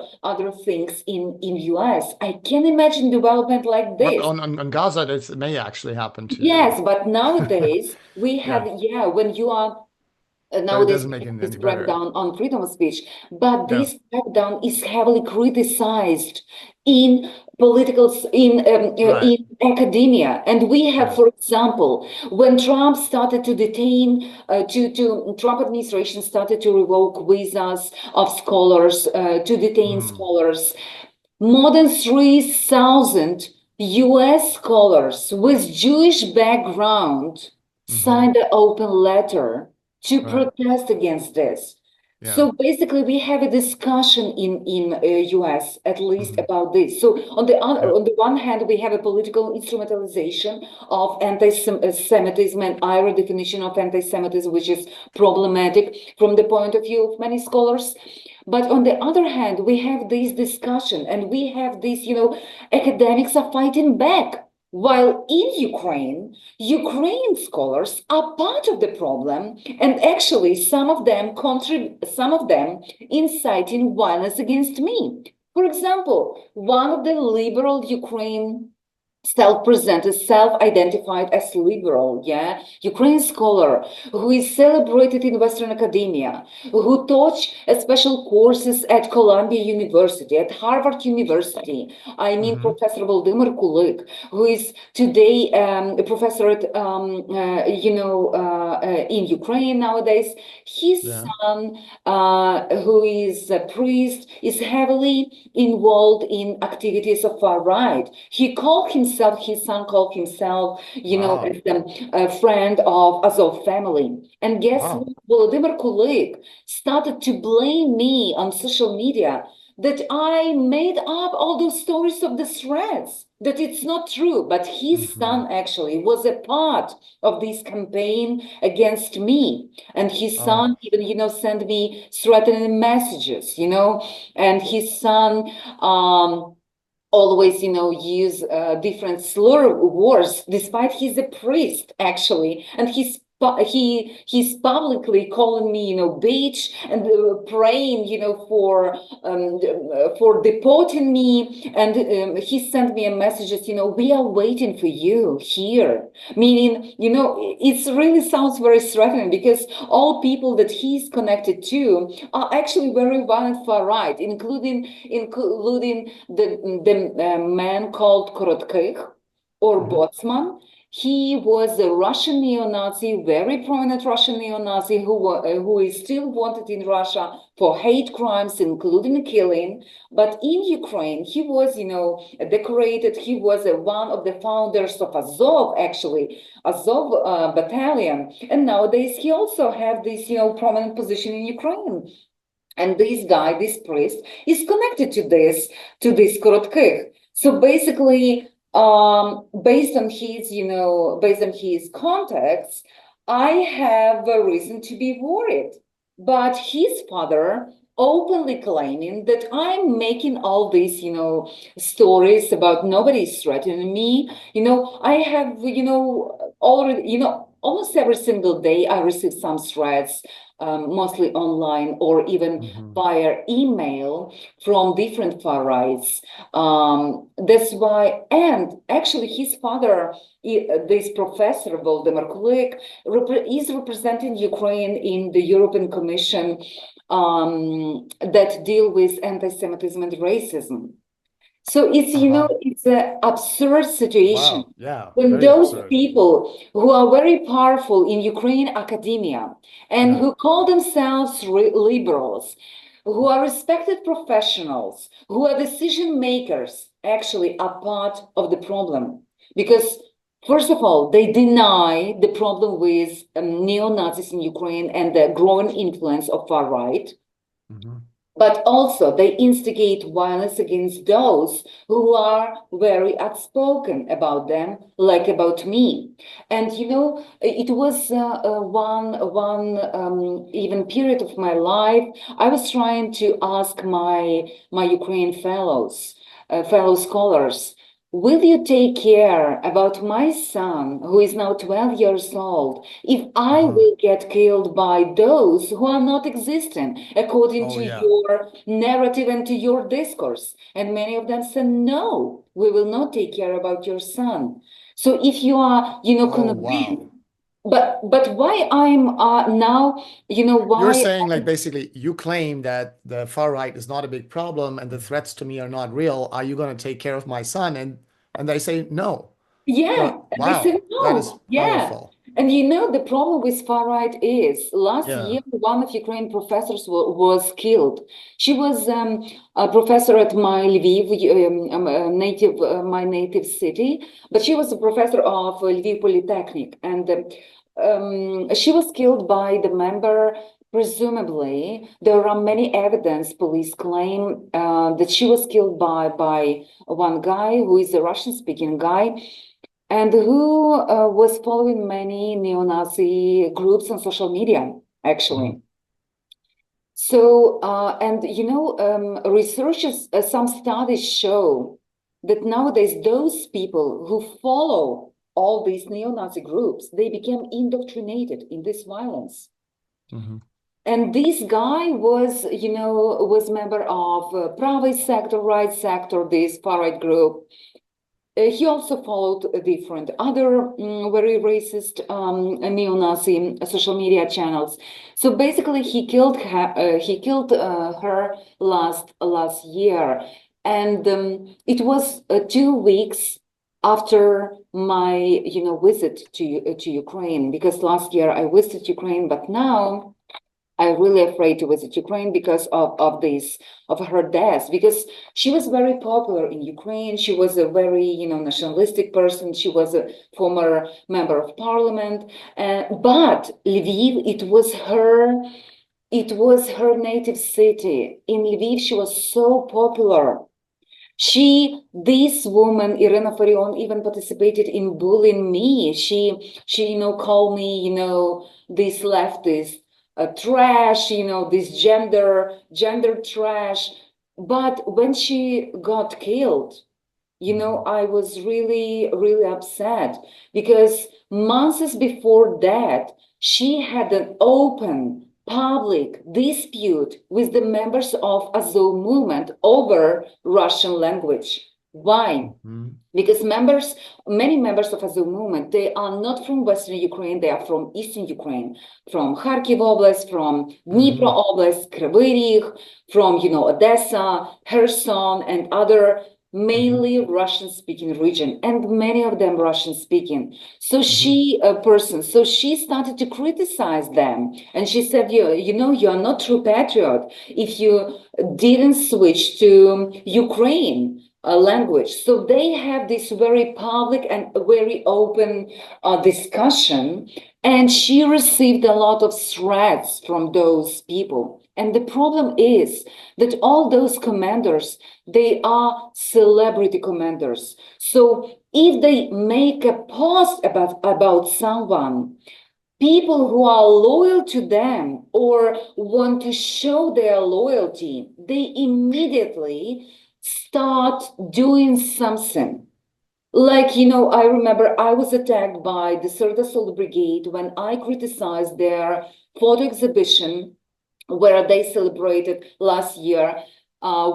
things in US. I can imagine development like this. But on Gaza, it may actually happen too. Yes, but nowadays we have, when you are nowadays this crackdown on freedom of speech, but this crackdown is heavily criticized in academia. And we have, for example, when Trump started to detain, Trump administration started to revoke visas of scholars, to detain scholars, more than 3,000 US scholars with Jewish background signed an open letter to Right. protest against this. Yeah. So basically, we have a discussion in US at least about this. So on the Yeah. on the one hand, we have a political instrumentalization of anti-Semitism and our definition of anti-Semitism, which is problematic from the point of view of many scholars. But on the other hand, we have this discussion and we have this, academics are fighting back. While in Ukrainian scholars are part of the problem, and actually some of them inciting violence against me. For example, one of the liberal Ukraine self-identified as liberal, Ukrainian scholar who is celebrated in Western academia, who taught special courses at Columbia University, at Harvard University. I mean, Professor Volodymyr Kulik, who is today a professor at, in Ukraine nowadays. His son, who is a priest, is heavily involved in activities of far right. His son called himself, as a friend of Azov family. And guess what? Volodymyr Kulik started to blame me on social media that I made up all those stories of the threats, that it's not true. But his son actually was a part of this campaign against me. And his son even, sent me threatening messages, and his son, always, use different slur words, despite he's a priest, actually. And he's publicly calling me, bitch, and praying, for deporting me. And he sent me a message, we are waiting for you here. Meaning, it really sounds very threatening because all people that he's connected to are actually very violent far right, including the man called Korotkych or Botsman. He was a Russian neo-Nazi, very prominent Russian neo-Nazi who is still wanted in Russia for hate crimes, including killing. But in Ukraine, he was, decorated. He was one of the founders of Azov, actually, Azov battalion. And nowadays, he also has this, prominent position in Ukraine. And this guy, this priest, is connected to this Korotkych. So basically, based on his contacts, I have a reason to be worried. But his father openly claiming that I'm making all these, stories about nobody's threatening me. I have, already, almost every single day I receive some threats, mostly online or even via email from different far rights. That's why, and actually his father, this professor, Volodymyr Kulik, is representing Ukraine in the European Commission that deal with anti-Semitism and racism. So it's, it's an absurd situation when those people who are very powerful in Ukrainian academia and who call themselves liberals, who are respected professionals, who are decision makers, actually are part of the problem. Because first of all, they deny the problem with neo-Nazis in Ukraine and the growing influence of far right. But also they instigate violence against those who are very outspoken about them, like about me. And it was one even period of my life. I was trying to ask my Ukrainian fellow scholars, will you take care about my son, who is now 12 years old, if I will get killed by those who are not existent according to your narrative and to your discourse? And many of them said, no, we will not take care about your son. So if you are, convinced, but why I'm now, why You're saying, like, basically you claim that the far right is not a big problem and the threats to me are not real. Are you going to take care of my son? And they say no. Yeah, So, they said that is no. Yeah. powerful. And the problem with far right is last year, one of Ukrainian professors was killed. She was a professor at my Lviv, my native city, but she was a professor of Lviv Polytechnic. And she was killed by the member. Presumably, there are many evidence. Police claim that she was killed by one guy who is a Russian-speaking guy, and who was following many neo-Nazi groups on social media, actually. Mhm. So, and researchers, some studies show that nowadays those people who follow all these neo-Nazi groups, they became indoctrinated in this violence. Mhm. And this guy was member of private sector, right sector, this far-right group. He also followed different other very racist neo-Nazi social media channels. So basically, he killed her last year, and it was 2 weeks after my visit to Ukraine, because last year I visited Ukraine, but now I'm really afraid to visit Ukraine because of her death, because she was very popular in Ukraine. She was a very, nationalistic person. She was a former member of parliament. But Lviv, it was her native city. In Lviv, she was so popular. This woman, Irina Farion, even participated in bullying me. She, called me, this leftist trash, this gender trash. But when she got killed, I was really, really upset, because months before that, she had an open public dispute with the members of Azov movement over Russian language. Why? Mhm. Because many members of Azov movement, they are not from Western Ukraine, they are from Eastern Ukraine, from Kharkiv Oblast, from Dnipro Mhm. Oblast, Kryvyi Rih, from, Odessa, Kherson, and other Mhm. mainly Russian-speaking region, and many of them Russian-speaking. So Mhm. so she started to criticize them, and she said, you're not true patriot if you didn't switch to Ukraine language. So they have this very public and very open discussion, and she received a lot of threats from those people. And the problem is that all those commanders, they are celebrity commanders. So if they make a post about someone, people who are loyal to them or want to show their loyalty, they immediately start doing something. Like, I remember I was attacked by the Third Assault Brigade when I criticized their photo exhibition where they celebrated last year,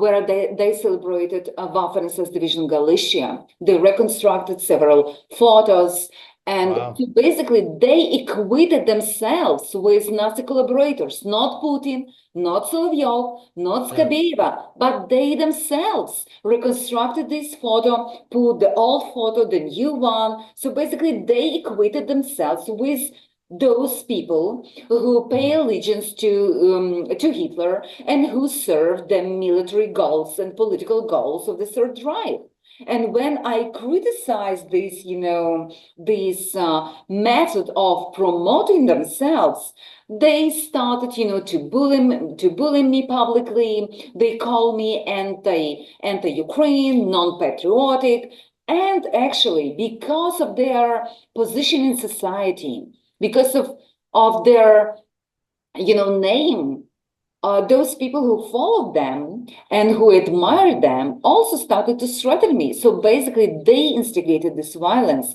where they celebrated Waffen SS Division Galicia. They reconstructed several photos. And Wow. so basically, they equated themselves with Nazi collaborators, not Putin, not Solovyov, not Yeah. Skabeva, but they themselves reconstructed this photo, put the old photo, the new one. So basically, they equated themselves with those people who pay Mhm. allegiance to Hitler and who serve the military goals and political goals of the Third Reich. And when I criticize this method of promoting themselves, they started, to bully me publicly. They call me anti-Ukraine, non-patriotic, and actually, because of their position in society, because of their name, those people who followed them and who admired them also started to threaten me. So basically, they instigated this violence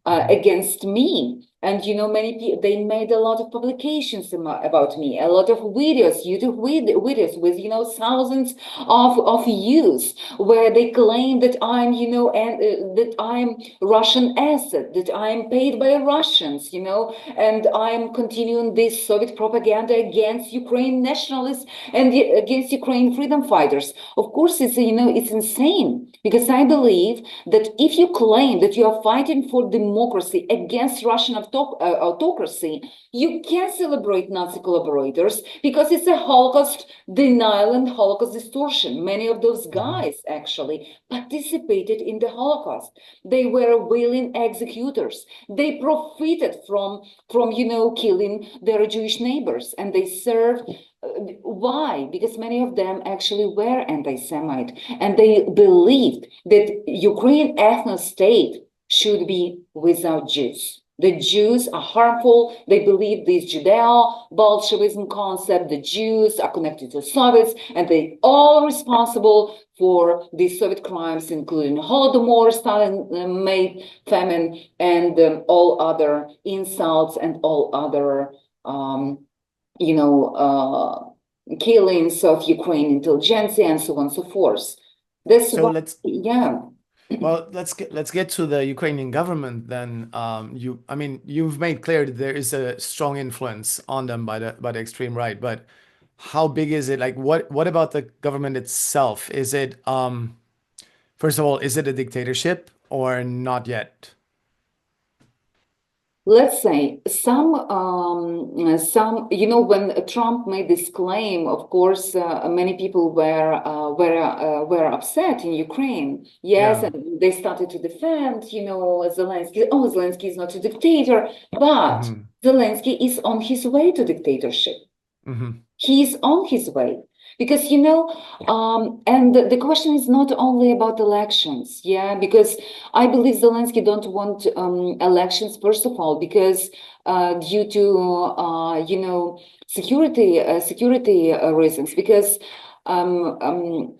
Mhm. against me. And many people, they made a lot of publications about me, a lot of videos, YouTube videos with thousands of views, where they claim that I'm and that I'm Russian asset, that I'm paid by Russians, and I'm continuing this Soviet propaganda against Ukraine nationalists and against Ukraine freedom fighters. Of course, it's insane, because I believe that if you claim that you are fighting for democracy against Russian autocracy, you can't celebrate Nazi collaborators because it's a Holocaust denial and Holocaust distortion. Many of those guys actually participated in the Holocaust. They were willing executors. They profited from killing their Jewish neighbors, and they served. Why? Because many of them actually were anti-Semite, and they believed that Ukraine ethno-state should be without Jews. The Jews are harmful. They believe this Judeo-Bolshevism concept. The Jews are connected to Soviets, and they all responsible for these Soviet crimes, including Holodomor, Stalin-made famine, and all other insults and all other killings of Ukrainian intelligentsia and so on and so forth. That's So why, yeah. well, let's get to the Ukrainian government then. You've made clear that there is a strong influence on them by the extreme right, but how big is it? Like, what about the government itself? Is it first of all, is it a dictatorship or not yet? Let's say some, when Trump made this claim, of course, many people were upset in Ukraine. Yes, Yeah. and they started to defend, Zelensky. Oh, Zelensky is not a dictator, but Zelensky is on his way to dictatorship. He's on his way. Because, and the question is not only about elections, yeah, because I believe Zelensky don't want elections, first of all, because due to, security reasons, because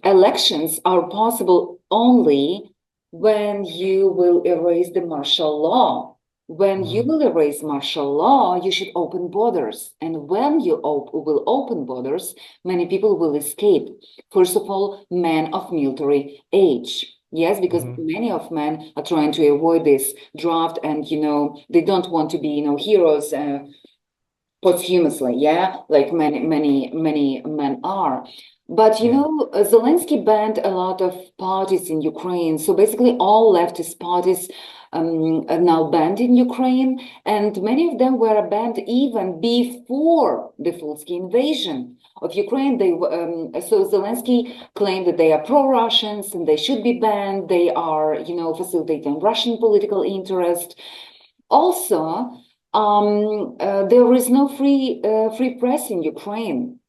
elections are possible only when you will erase the martial law. When you will erase martial law, you should open borders. And when you will open borders, many people will escape. First of all, men of military age. Yes, because many of men are trying to avoid this draft and, they don't want to be, heroes posthumously, yeah, like many men are. But, Zelensky banned a lot of parties in Ukraine. So basically all leftist parties are now banned in Ukraine, and many of them were banned even before the full-scale invasion of Ukraine. So Zelensky claimed that they are pro-Russians and they should be banned. They are, facilitating Russian political interest. Also, there is no free press in Ukraine.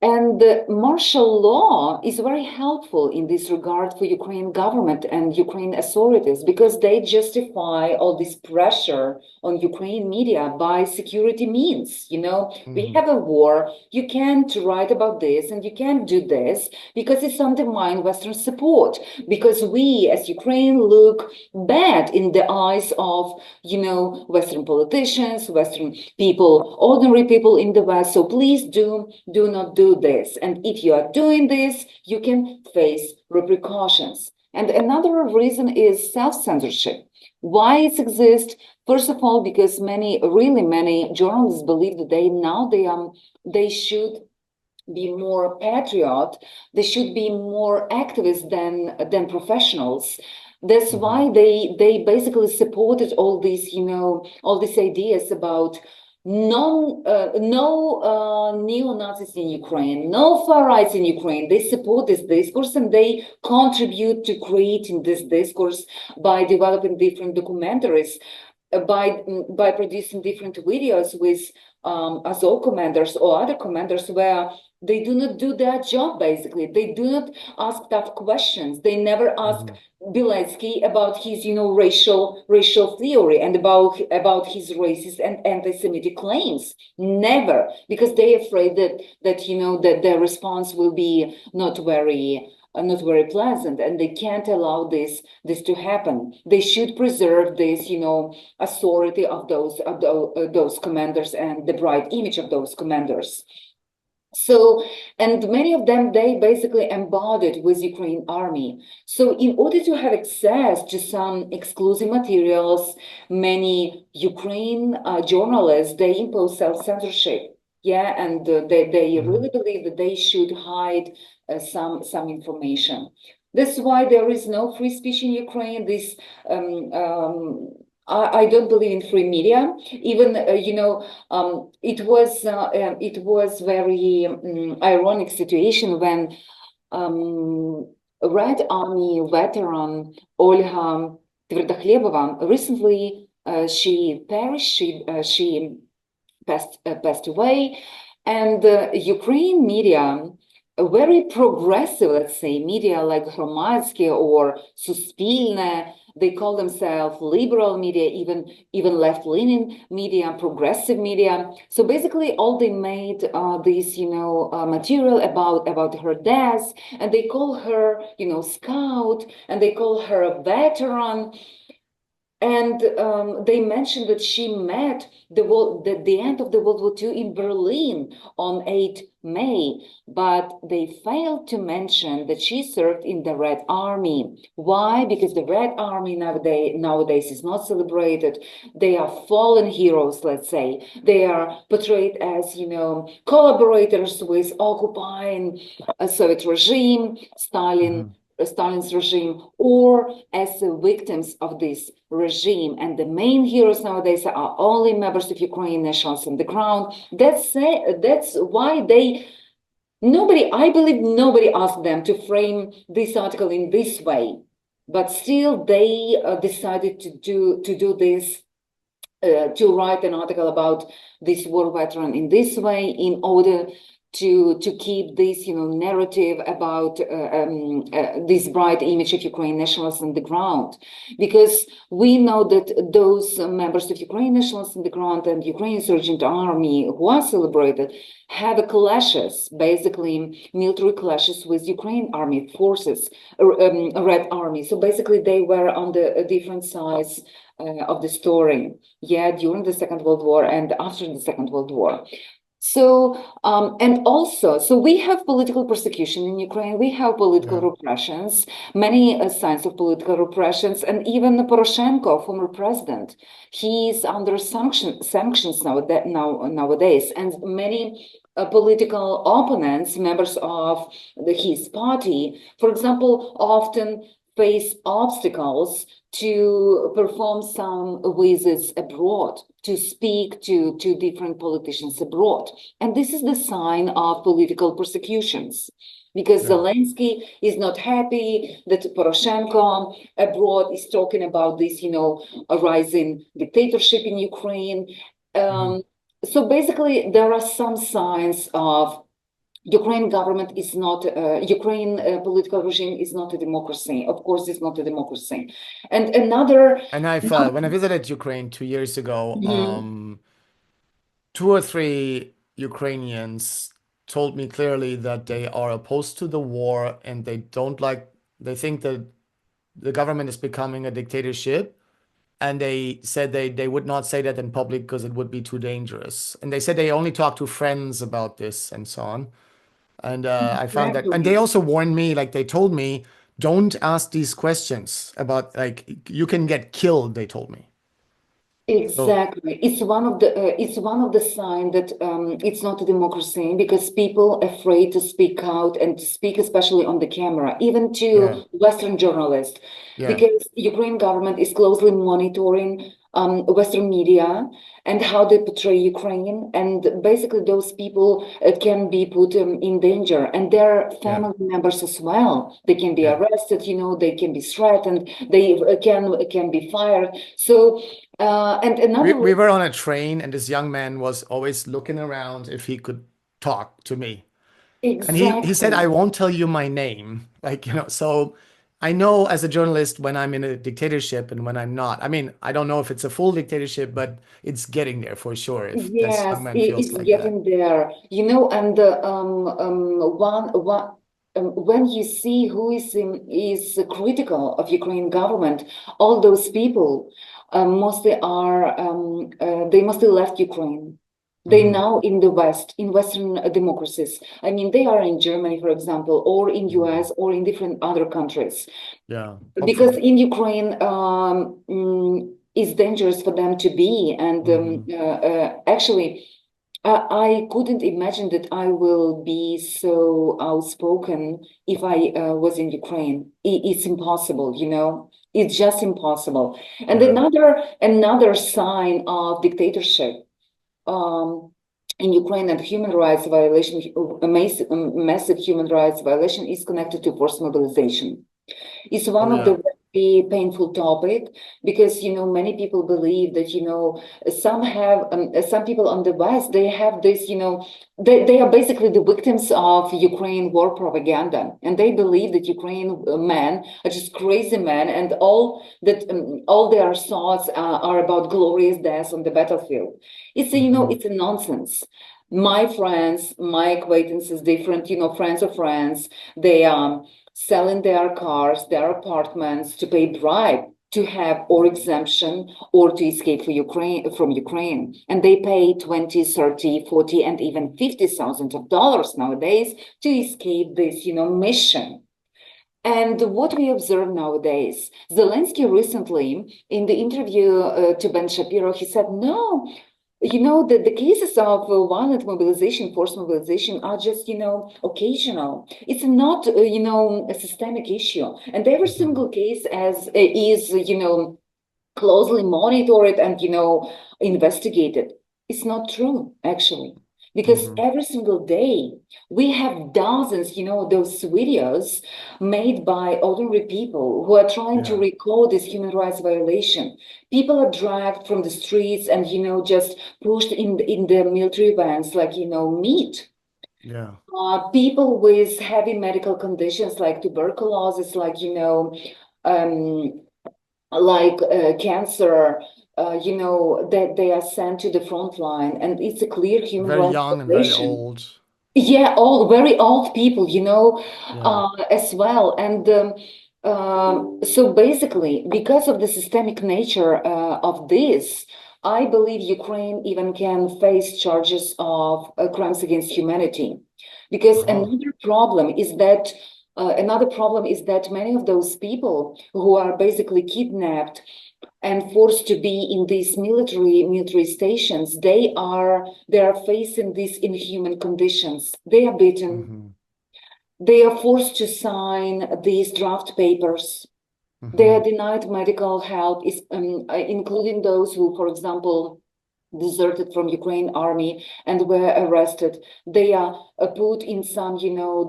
And the martial law is very helpful in this regard for Ukraine government and Ukraine authorities, because they justify all this pressure on Ukraine media by security means. We have a war, you can't write about this and you can't do this because it's undermine Western support, because we as Ukraine look bad in the eyes of, Western politicians, Western people, ordinary people in the West. So please do not do this, and if you are doing this, you can face repercussions. And another reason is self-censorship. Why it exists? First of all, because many journalists believe that they should be more patriot, they should be more activists than professionals. That's why they basically supported all these ideas about no neo-Nazis in Ukraine, no far rights in Ukraine. They support this discourse and they contribute to creating this discourse by developing different documentaries, by producing different videos with Azov commanders or other commanders where they do not do their job. Basically, they do not ask tough questions. They never ask Bieletsky about his, racial theory and about his racist and anti-Semitic claims. Never, because they're afraid that their response will be not very pleasant, and they can't allow this to happen. They should preserve this, authority of those commanders and the bright image of those commanders. So, and many of them, they basically embodied with Ukraine army. So in order to have access to some exclusive materials, many Ukraine journalists, they impose self-censorship. Yeah, and they really believe that they should hide some information. That's why there is no free speech in Ukraine. This I don't believe in free media. Even it was very ironic situation when Red Army veteran Olga Tverdokhlebova recently she perished. She passed away, and Ukraine media, a very progressive, let's say, media like Hromadske or Suspilne, they call themselves liberal media, even left-leaning media, progressive media. So basically, all they made this, material about her death, and they call her, scout, and they call her a veteran. And they mentioned that she met the end of the World War II in Berlin on 8 May, but they failed to mention that she served in the Red Army. Why? Because the Red Army nowadays is not celebrated. They are fallen heroes, let's say. They are portrayed as, collaborators with occupying a Soviet regime, Stalin's regime, or as victims of this regime. And the main heroes nowadays are only members of Ukrainian nationalists on the ground. That's why I believe nobody asked them to frame this article in this way, but still they decided to do this, to write an article about this war veteran in this way in order to keep this narrative about this bright image of Ukrainian nationalists on the ground, because we know that those members of Ukrainian nationalists on the ground and Ukrainian insurgent army who are celebrated have clashes, basically military clashes with Ukrainian army forces, Red Army. So basically they were on the different sides of the story, during the Second World War and after the Second World War. So, and also, so we have political persecution in Ukraine, we have political repressions, many signs of political repressions, and even Poroshenko, former president, he's under sanctions nowadays, and many political opponents, members of his party, for example, often face obstacles to perform some visits abroad, to speak to different politicians abroad. And this is the sign of political persecutions, because Zelensky is not happy that Poroshenko abroad is talking about this, a rising dictatorship in Ukraine. So basically, there are some signs of Ukraine government is not, Ukraine political regime is not a democracy. Of course, it's not a democracy. And another... And when I visited Ukraine 2 years ago, two or three Ukrainians told me clearly that they are opposed to the war and they think that the government is becoming a dictatorship. And they said they would not say that in public because it would be too dangerous. And they said they only talk to friends about this and so on. And I found that, and they also warned me, like they told me, don't ask these questions about, like, you can get killed, they told me. Exactly. It's one of the signs that it's not a democracy, because people afraid to speak out and to speak, especially on the camera, even to Western journalists, because Ukraine government is closely monitoring Western media and how they portray Ukraine, and basically those people can be put in danger, and their family members as well. They can be arrested, they can be threatened, they can be fired. So and another... We were on a train and this young man was always looking around if he could talk to me. Exactly. And he said, I won't tell you my name. Like, so I know as a journalist when I'm in a dictatorship and when I'm not. I mean, I don't know if it's a full dictatorship, but it's getting there for sure. If this young man feels it's like getting there, and when you see who is critical of Ukrainian government, all those people mostly are they mostly left Ukraine. They now in the West, in Western democracies. I mean, they are in Germany, for example, or in US, or in different other countries. Yeah. Because in Ukraine, it's dangerous for them to be. And actually, I couldn't imagine that I will be so outspoken if I was in Ukraine. It's impossible, you know. It's just impossible. And Yeah. another sign of dictatorship um, in Ukraine and human rights violation, a massive human rights violation is connected to forced mobilization. It's one Oh of the yeah. very painful topic because many people believe that some people on the West, they have this, they are basically the victims of Ukraine war propaganda, and they believe that Ukraine men are just crazy men, and all their thoughts are about glorious deaths on the battlefield. It's a nonsense. My friends, my acquaintances, different friends of friends, they selling their cars, their apartments to pay bribe to have or exemption or to escape from Ukraine. And they pay 20, 30, 40, and even 50,000 of dollars nowadays to escape this, mission. And what we observe nowadays, Zelensky recently, in the interview to Ben Shapiro, he said, no, the cases of violent mobilization, forced mobilization are just, occasional. It's not, a systemic issue. And every Hmm. single case is, closely monitored and investigated. It's not true, actually, because Hmm. every single day we have dozens, those videos made by ordinary people who are trying to Yeah. recall this human rights violation. People are dragged from the streets and just pushed in the military vans like meat. Yeah. People with heavy medical conditions like tuberculosis, like um, cancer, that they are sent to the front line, and it's a clear human Very rights young and very violation. old. Yeah, all very old people, Yeah. as well. And so basically, because of the systemic nature of this, I believe Ukraine even can face charges of crimes against humanity. Because Oh. another problem is that many of those people who are basically kidnapped and forced to be in these military stations, they are facing these inhuman conditions. They are beaten, Hmm. they are forced to sign these draft papers, they are Hmm. denied medical help, including those who, for example, deserted from Ukraine army and were arrested. They are put in some,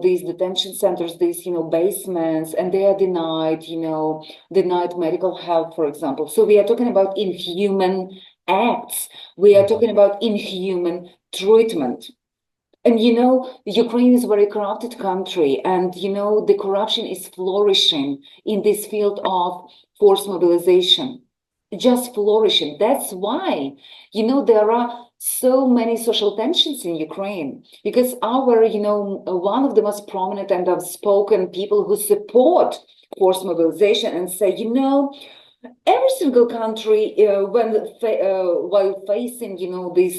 these detention centers, these, basements, and they are denied medical help, for example. So we are talking about inhuman acts. We are talking Hmm. about inhuman treatment. And Ukraine is a very corrupted country, and the corruption is flourishing in this field of forced mobilization, just flourishing. That's why, there are so many social tensions in Ukraine because one of the most prominent and outspoken people who support forced mobilization and say, every single country, while facing, this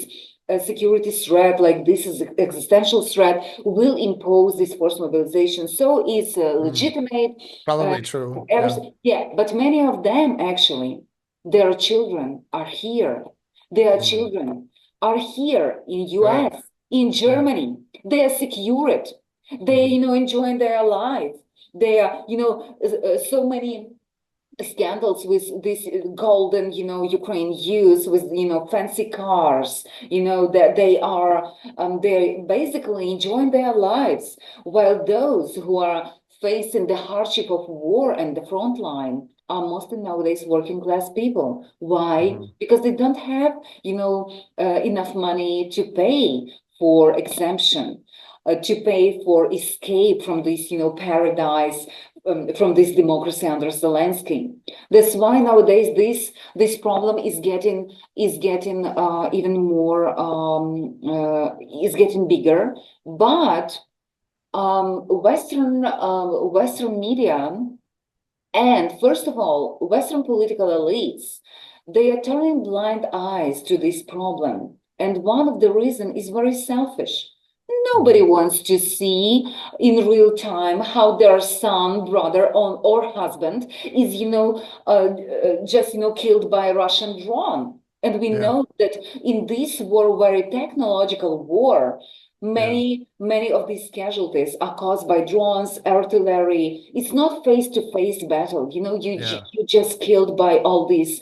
security threat, like this is existential threat, will impose this forced mobilization. So it's Mm. legitimate. Uh, Probably true. Yeah. yeah, but many of them actually, their children are here. Their Mm. children are here in Right. US, in Yeah. Germany. They are secured. They, Hmm. enjoying their life. They are, so many scandals with this golden Ukraine youth with fancy cars, that they're basically enjoying their lives, while those who are facing the hardship of war and the front line are mostly nowadays working class people. Why? Hmm. Because they don't have enough money to pay for exemption, to pay for escape from this paradise, from this democracy under Zelensky. That's why nowadays this problem is getting even more is getting bigger. But Western media and first of all Western political elites, they are turning blind eyes to this problem. And one of the reasons is very selfish. Nobody Hmm. wants to see in real time how their son, brother, or husband is, just, killed by a Russian drone. And we Yeah. know that in this war, very technological war, Yeah. many of these casualties are caused by drones, artillery. It's not face-to-face battle. You know, Yeah. you just killed by all these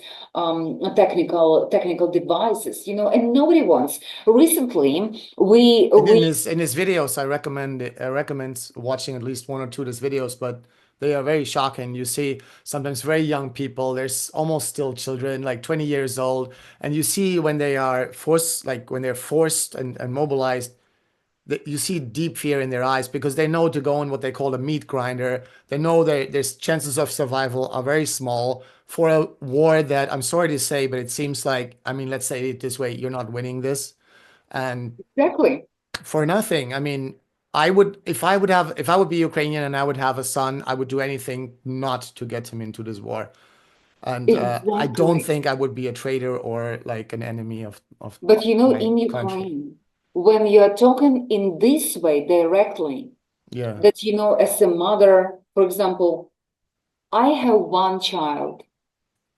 technical devices. You know, and nobody wants. Recently, And we in his videos, I recommend watching at least one or two of his videos, but they are very shocking. You see sometimes very young people, there's almost still children, like 20 years old, and you see when they are forced, like when they're forced and mobilized, that you see deep fear in their eyes because they know to go in what they call a meat grinder. They know that their chances of survival are very small for a war that I'm sorry to say, but it seems like, I mean, let's say it this way, you're not winning this. And exactly. for nothing. I mean, I would if I would be Ukrainian and I would have a son, I would do anything not to get him into this war. And I don't Exactly. think I would be a traitor or like an enemy of But you know, my in country. Ukraine, when you are talking in this way directly, Yeah. that you know, as a mother, for example, I have one child,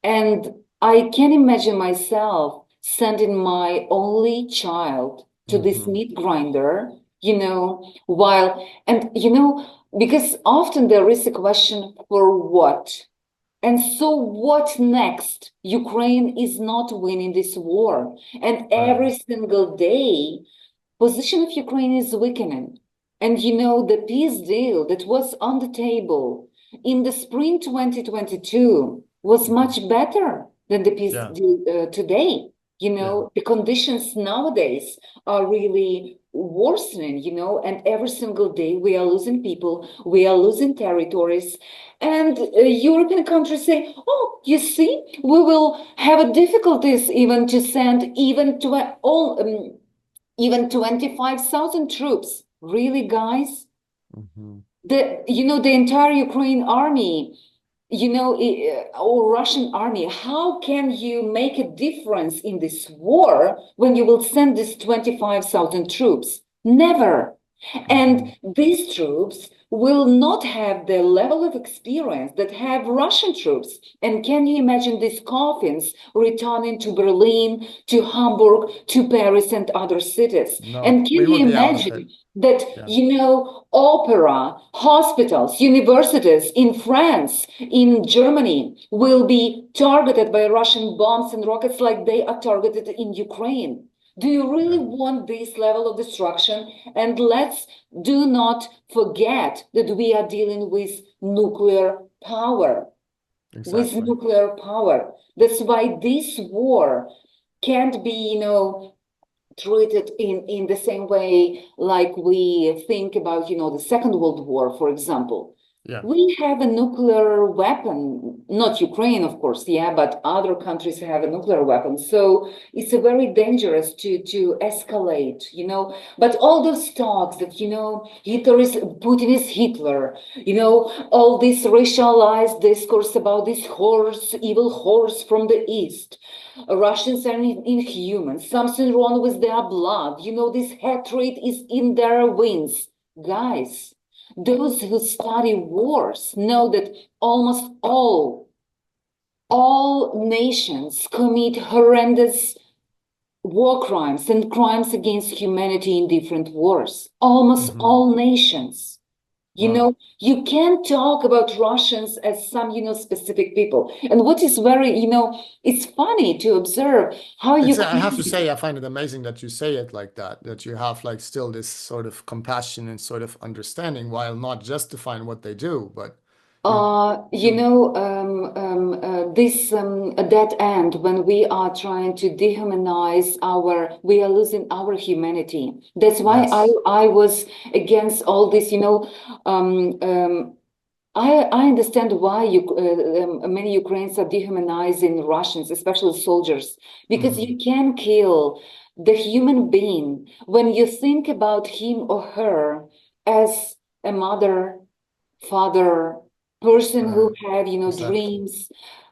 and I can imagine myself sending my only child to this Hmm. meat grinder, you know, while, and you know, because often there is a question for what? And so what next? Ukraine is not winning this war. And Right. every single day, position of Ukraine is weakening. And you know, the peace deal that was on the table in the spring 2022 was Hmm. much better than the peace Yeah. deal today. You Yeah. know, the conditions nowadays are really worsening, you know, and every single day we are losing people, we are losing territories. And European countries say, oh, you see, we will have difficulties even to send even to all. Even 25,000 troops. Really, guys? Hmm. The entire Ukraine army, or Russian army, how can you make a difference in this war when you will send these 25,000 troops? Never. Hmm. And these troops will not have the level of experience that have Russian troops. And can you imagine these coffins returning to Berlin, to Hamburg, to Paris, and other cities? No, And can we you would be out of imagine it. that, Yeah. opera, hospitals, universities in France, in Germany will be targeted by Russian bombs and rockets like they are targeted in Ukraine? Do you really Yeah. want this level of destruction? And let's do not forget that we are dealing with nuclear power. With Exactly. nuclear power. That's why this war can't be, treated in the same way like we think about, the Second World War, for example. Yeah. We have a nuclear weapon, not Ukraine, of course, yeah, but other countries have a nuclear weapon. So it's a very dangerous to escalate, But all those talks that, Putin is Hitler, all this racialized discourse about this horse, evil horse from the East. Russians are inhuman. Something wrong with their blood. This hatred is in their veins. Guys, those who study wars know that almost all nations commit horrendous war crimes and crimes against humanity in different wars. Almost Hmm. all nations. Wow. You can't talk about Russians as some, specific people. And what is very, it's funny to observe how I have to Ukraine. say, I find it amazing that you say it like that you have like still this sort of compassion and sort of understanding while not justifying what they do, but you, you, This dead end when we are trying to dehumanize we are losing our humanity. That's why yes. I was against all this, I understand why many Ukrainians are dehumanizing Russians, especially soldiers, because Hmm. you can kill the human being when you think about him or her as a mother, father, person who Right. have, Exactly. dreams.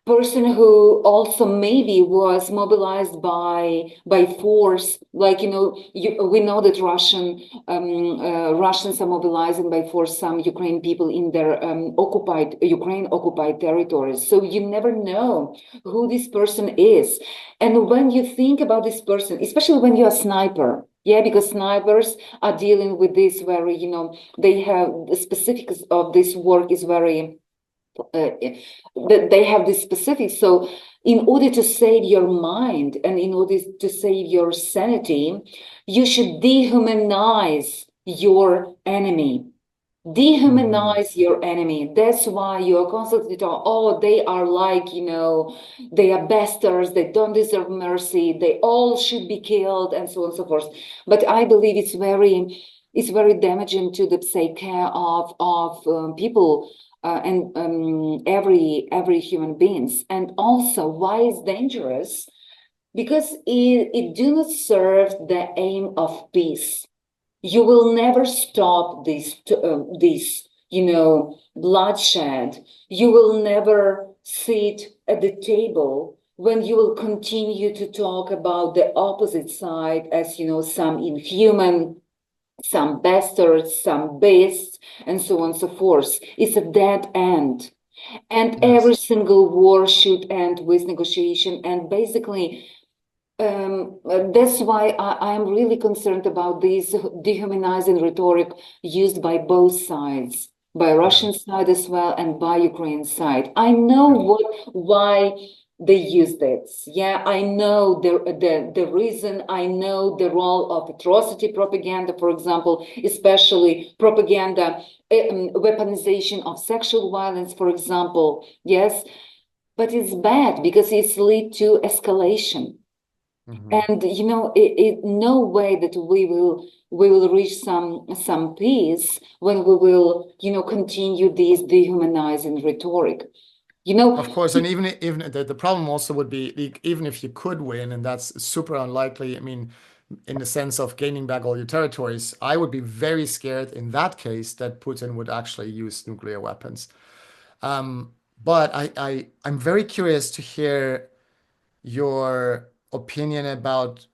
person who also maybe was mobilized by force, like we know that Russians are mobilizing by force some Ukrainian people in their Ukraine occupied territories. So you never know who this person is, and when you think about this person, especially when you're a sniper. Yeah, because snipers are dealing with this very, they have the specifics of this work is very they have this specific. So in order to save your mind and in order to save your sanity, you should dehumanize your enemy. Dehumanize your enemy. That's why you are constantly talking, oh, they are like, they are bastards, they don't deserve mercy, they all should be killed, and so on and so forth. But I believe it's very damaging to the psyche of people and every human beings. And also, why it's dangerous? Because it do not serve the aim of peace. You will never stop this bloodshed. You will never sit at the table when you will continue to talk about the opposite side as, some inhuman, some bastards, some beasts, and so on and so forth. It's a dead end. And every single war should end with negotiation. And basically, that's why I am really concerned about this dehumanizing rhetoric used by both sides, by Russian side as well and by Ukraine side. I know why they use this. Yeah, I know the reason. I know the role of atrocity propaganda, for example, especially propaganda, weaponization of sexual violence, for example. Yes, but it's bad because it's lead to escalation. And no way that we will reach some peace when we will continue this dehumanizing rhetoric. Of course, and even the problem also would be even if you could win, and that's super unlikely. I mean, in the sense of gaining back all your territories, I would be very scared in that case that Putin would actually use nuclear weapons. But I'm very curious to hear your opinion about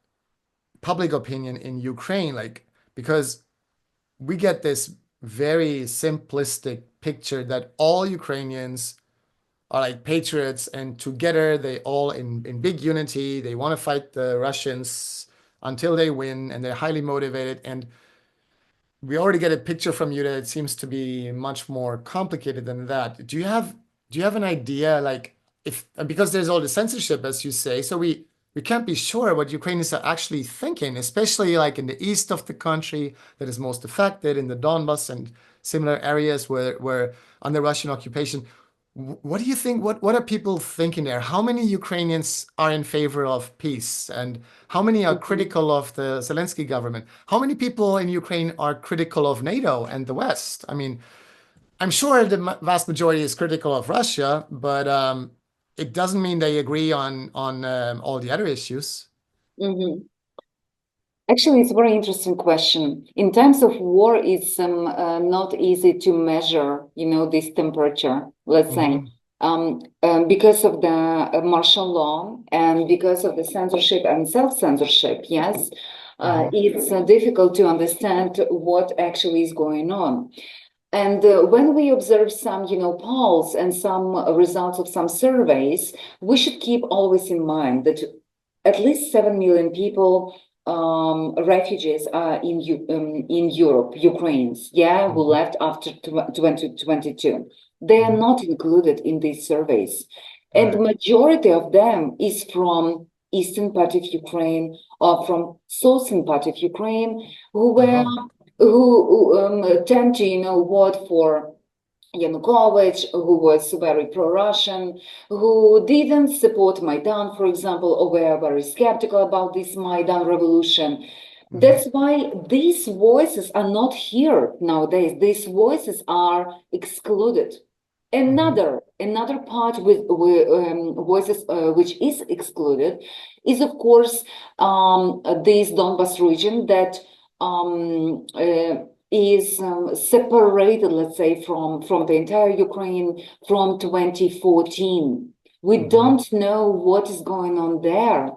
public opinion in Ukraine, like, because we get this very simplistic picture that all Ukrainians are like patriots and together they all in big unity, they want to fight the Russians until they win and they're highly motivated. And we already get a picture from you that it seems to be much more complicated than that. Do you have an idea, like, if, because there's all the censorship, as you say, so we can't be sure what Ukrainians are actually thinking, especially like in the east of the country that is most affected, in the Donbas and similar areas where under Russian occupation. What do you think? What are people thinking there? How many Ukrainians are in favor of peace, and how many are critical of the Zelensky government? How many people in Ukraine are critical of NATO and the West? I mean, I'm sure the vast majority is critical of Russia, but it doesn't mean they agree on all the other issues. Mhm. Actually, it's a very interesting question. In times of war, it's not easy to measure, this temperature, let's say, Hmm. because of the martial law and because of the censorship and self-censorship. Yes, Hmm. it's difficult to understand what actually is going on. And when we observe some, polls and some results of some surveys, we should keep always in mind that at least 7 million people, refugees are in Europe, Ukrainians, yeah, who Hmm. left after 2022. They are Hmm. not included in these surveys. And the Right. majority of them is from eastern part of Ukraine or from southern part of Ukraine, who were Uh-huh. who tend to, vote for Yanukovych, who was very pro-Russian, who didn't support Maidan, for example, or were very skeptical about this Maidan revolution. Hmm. That's why these voices are not here nowadays. These voices are excluded. Hmm. Another part with voices which is excluded is, of course, this Donbas region that is separated, let's say, from the entire Ukraine from 2014. We don't know what is going on there.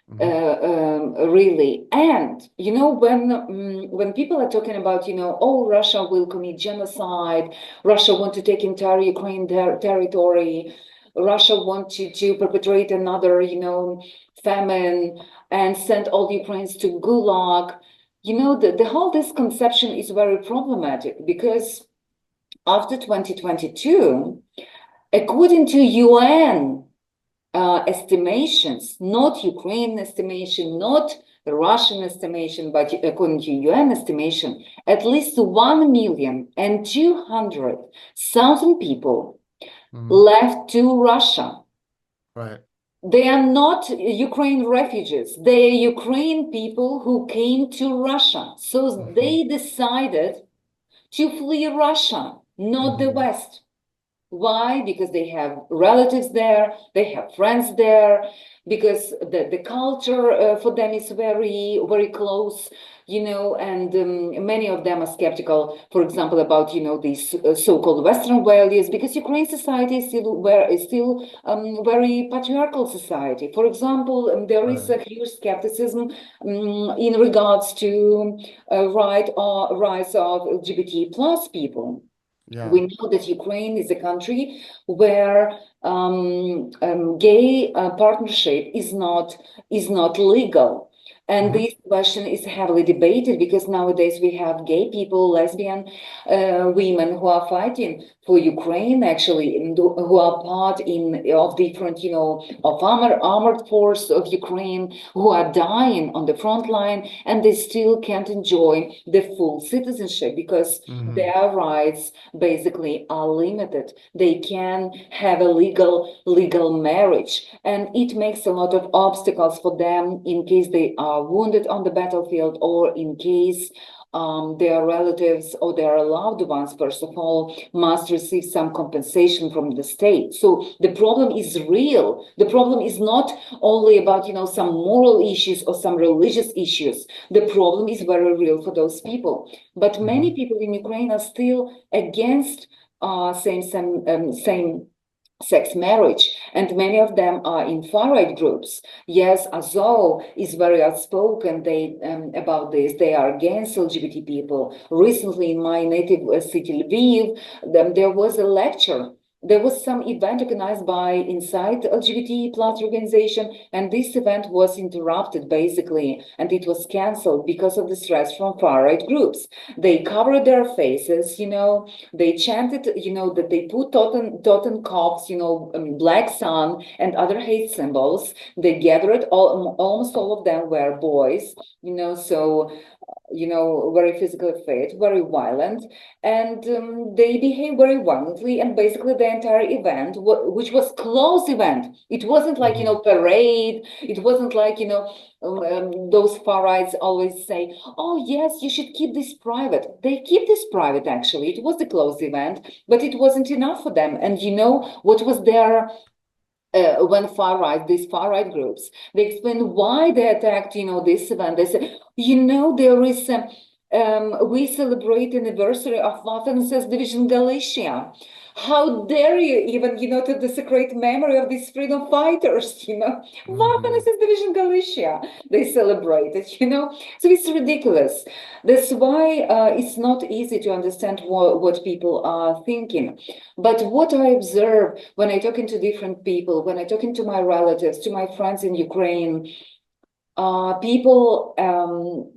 Really. And when people are talking about oh, Russia will commit genocide, Russia want to take entire Ukraine territory, Russia wanted to perpetrate another famine and send all Ukrainians to Gulag, the whole this conception is very problematic, because after 2022, according to UN estimations, not Ukraine estimation, not the Russian estimation, but according to UN estimation, at least 1,200,000 people left to Russia. Right. They are not Ukraine refugees. They are Ukraine people who came to Russia. So they decided to flee Russia, not the West. Why? Because they have relatives there, they have friends there, because the culture for them is very, very close, and many of them are skeptical, for example, about, these so-called Western values, because Ukraine society is still very patriarchal society. For example, there is a huge skepticism in regards to rise of LGBT plus people. Yeah. We know that Ukraine is a country where gay partnership is not legal. And this question is heavily debated, because nowadays we have gay people, lesbian women who are fighting for Ukraine, actually, who are part of different, of armored force of Ukraine, who are dying on the front line, and they still can't enjoy the full citizenship, because their rights basically are limited. They can have a legal marriage, and it makes a lot of obstacles for them in case they are wounded on the battlefield, or in case their relatives or their loved ones, first of all, must receive some compensation from the state. So the problem is real. The problem is not only about, some moral issues or some religious issues. The problem is very real for those people. But many people in Ukraine are still against same-sex marriage, and many of them are in far-right groups. Yes, Azov is very outspoken about this. They are against LGBT people. Recently, in my native city, Lviv, there was a lecture. There was some event organized by Inside LGBT plus organization, and this event was interrupted basically, and it was canceled because of the threats from far-right groups. They covered their faces, they chanted, that they put totenkopf, black sun and other hate symbols. They gathered, almost all of them were boys, so very physically fit, very violent, and they behave very violently. And basically the entire event, which was closed event, it wasn't like, parade, it wasn't like, those far rights always say, oh yes, you should keep this private. They keep this private, actually. It was a closed event, but it wasn't enough for them. And what was their when these far right groups, they explain why they attacked, this event. They said, there is, we celebrate anniversary of Waffen-SS Division Galicia. How dare you even, to desecrate memory of these freedom fighters, Waffen-SS Division Galicia, they celebrated, So it's ridiculous. That's why it's not easy to understand what people are thinking. But what I observe when I talk to different people, when I talk to my relatives, to my friends in Ukraine, people are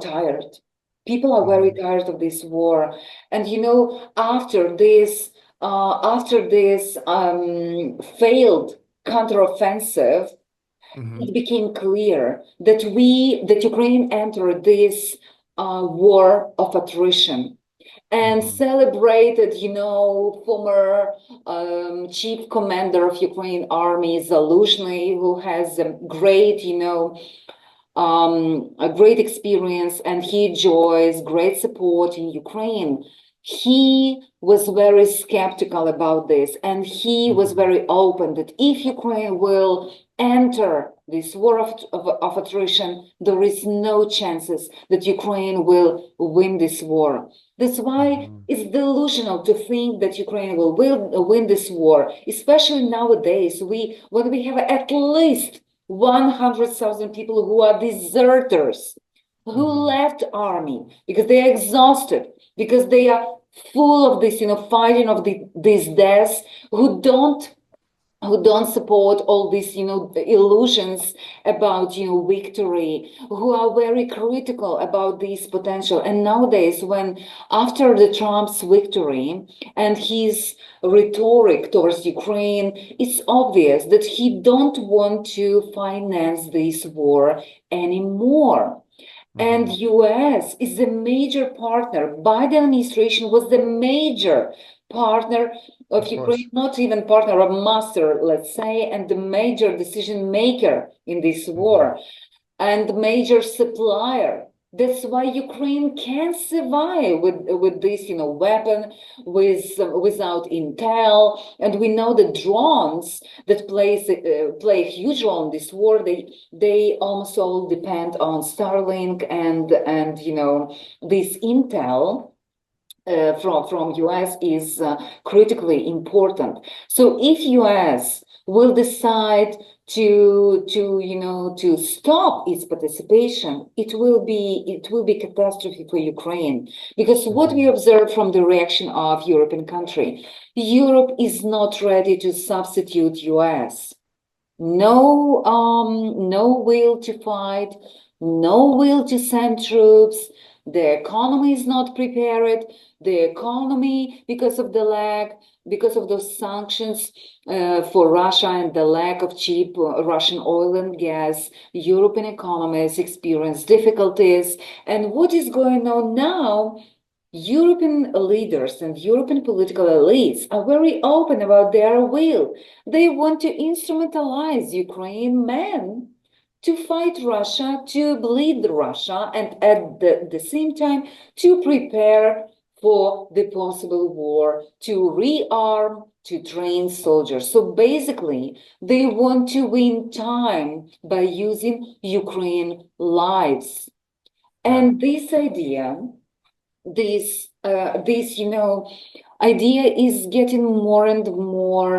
tired. People are very tired of this war. And, after this failed counteroffensive, it became clear that Ukraine entered this war of attrition, and celebrated, former chief commander of Ukraine army, Zaluzhny, who has a great, a great experience, and he enjoys great support in Ukraine. He was very skeptical about this, and he was very open that if Ukraine will enter this war of attrition, there is no chances that Ukraine will win this war. That's why Hmm. it's delusional to think that Ukraine will win this war, especially nowadays. When we have at least 100,000 people who are deserters, who Hmm. left army because they are exhausted, because they are full of this, fighting of these deaths, who don't support all these illusions about victory, who are very critical about this potential. And nowadays, when after the Trump's victory and his rhetoric towards Ukraine, it's obvious that he don't want to finance this war anymore. And Hmm. US is a major partner. Biden administration was the major partner of Of course. Ukraine, not even partner, a master, let's say, and the major decision maker in this Hmm. war and major supplier. That's why Ukraine can't survive with this, weapon without intel. And we know the drones that play a huge role in this war. They almost all depend on Starlink and this intel from US is critically important. So if US will decide to stop its participation, it will be catastrophe for Ukraine, because what we Hmm. observe from the reaction of European country, Europe is not ready to substitute US. No will to fight, no will to send troops. The economy is not prepared. The economy, because of the lack, because of those sanctions for Russia and the lack of cheap Russian oil and gas, European economies experience difficulties. And what is going on now? European leaders and European political elites are very open about their will. They want to instrumentalize Ukraine men to fight Russia, to bleed Russia, and at the same time to prepare for the possible war, to rearm, to train soldiers. So basically, they want to win time by using Ukraine lives. Yeah. And this idea is getting more and more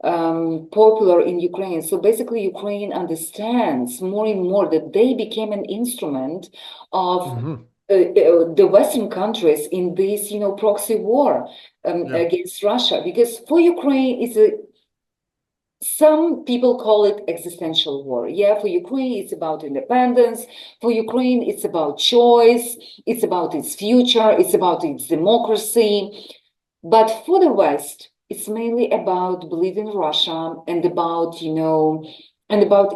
popular in Ukraine. So basically, Ukraine understands more and more that they became an instrument of Hmm. the Western countries in this, proxy war Yeah. against Russia. Because for Ukraine, some people call it existential war. Yeah, for Ukraine, it's about independence. For Ukraine, it's about choice. It's about its future. It's about its democracy. But for the West, it's mainly about bleeding Russia and about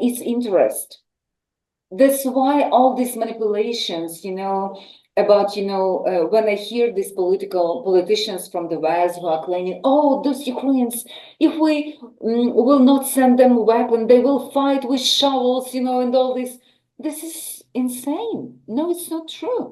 its interest. That's why all these manipulations, about, when I hear these politicians from the West who are claiming, oh, those Ukrainians, if we will not send them weapons, they will fight with shovels, and all this. This is insane. No, it's not true.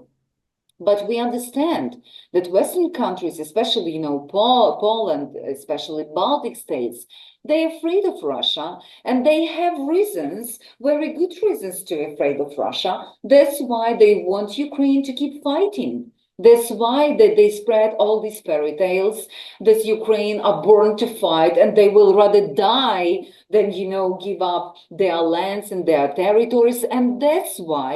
But we understand that Western countries, especially, Poland, especially Baltic states, they're afraid of Russia, and they have reasons, very good reasons to be afraid of Russia. That's why they want Ukraine to keep fighting. That's why they spread all these fairy tales that Ukraine are born to fight and they will rather die than, give up their lands and their territories. And that's why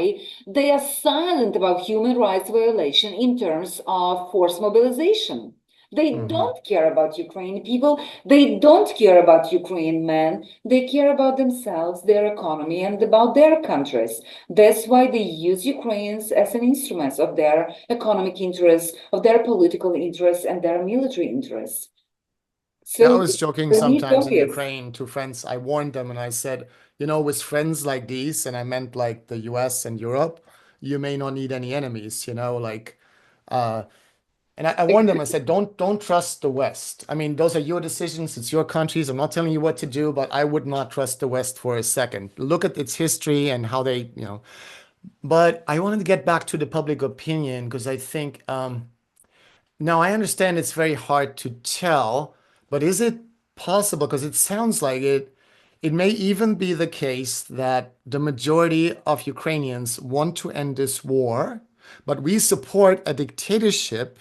they are silent about human rights violation in terms of forced mobilization. They Hmm. don't care about Ukrainian people. They don't care about Ukrainian men. They care about themselves, their economy, and about their countries. That's why they use Ukrainians as an instrument of their economic interests, of their political interests, and their military interests. Yeah, I So was joking for me, it's sometimes in obvious. Ukraine to friends. I warned them and I said, with friends like these, and I meant like the US and Europe, you may not need any enemies, like uh and I warned them, I said, don't trust the West. I mean, those are your decisions, it's your countries. I'm not telling you what to do, but I would not trust the West for a second. Look at its history and how they. But I wanted to get back to the public opinion because I think now I understand it's very hard to tell, but is it possible? Because it sounds like it. It may even be the case that the majority of Ukrainians want to end this war, but we support a dictatorship,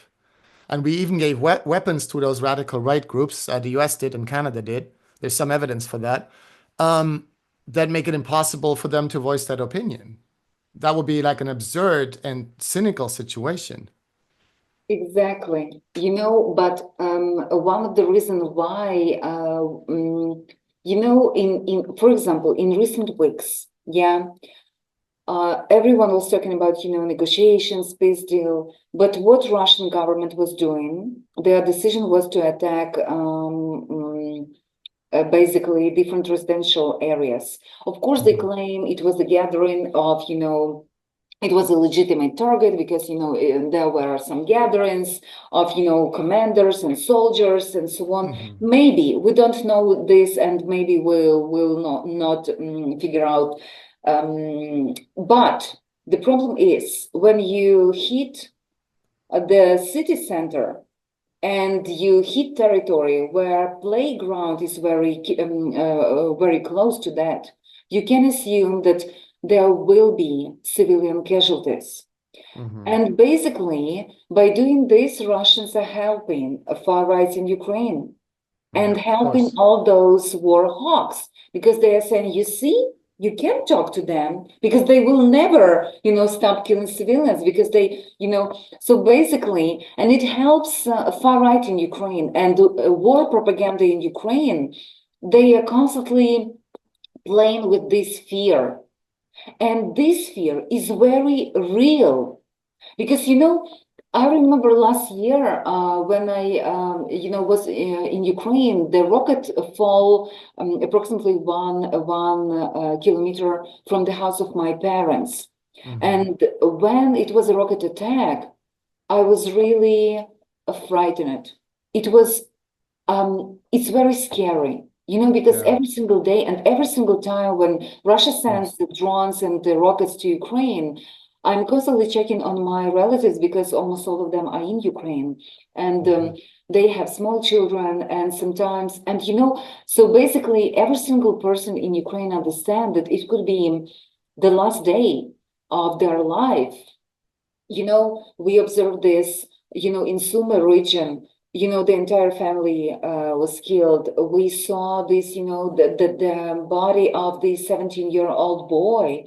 and we even gave weapons to those radical right groups. The US did and Canada did. There's some evidence for that, that make it impossible for them to voice that opinion. That would be like an absurd and cynical situation. Exactly. But one of the reasons why, for example, in recent weeks, everyone was talking about, negotiations, peace deal. But what Russian government was doing, their decision was to attack basically different residential areas. Of course, they claim it was a gathering of, it was a legitimate target because, there were some gatherings of, commanders and soldiers and so on. Maybe we don't know this, and maybe we'll not figure out. But the problem is when you hit the city center and you hit territory where playground is very close to that, you can assume that there will be civilian casualties. And basically, by doing this, Russians are helping far right in Ukraine and helping all those war hawks, because they are saying, you see, you can't talk to them because they will never, stop killing civilians, because they, so basically, and it helps far right in Ukraine and war propaganda in Ukraine. They are constantly playing with this fear. And this fear is very real because, I remember last year when I, was in Ukraine, the rocket fall approximately one kilometer from the house of my parents. And when it was a rocket attack, I was really frightened. It was, it's very scary. Because every single day and every single time when Russia sends the drones and the rockets to Ukraine, I'm constantly checking on my relatives because almost all of them are in Ukraine, and they have small children, and sometimes, and so basically every single person in Ukraine understands that it could be the last day of their life. We observed this, in Sumy region. The entire family was killed. We saw this, the body of the 17-year-old boy,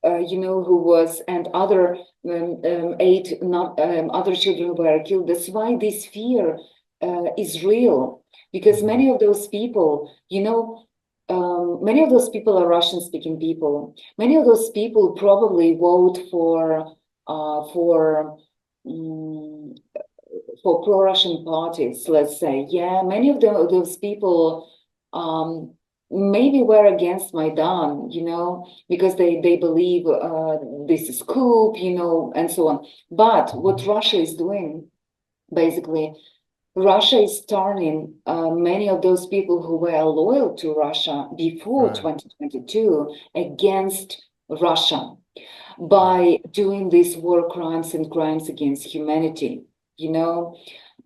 who was, and other other children were killed. That's why this fear is real, because many of those people, many of those people are Russian-speaking people. Many of those people probably vote for pro-Russian parties, let's say. Many of those people maybe were against Maidan, because they believe this is coup, and so on. But what Russia is doing, basically, Russia is turning many of those people who were loyal to Russia before 2022 against Russia by doing these war crimes and crimes against humanity.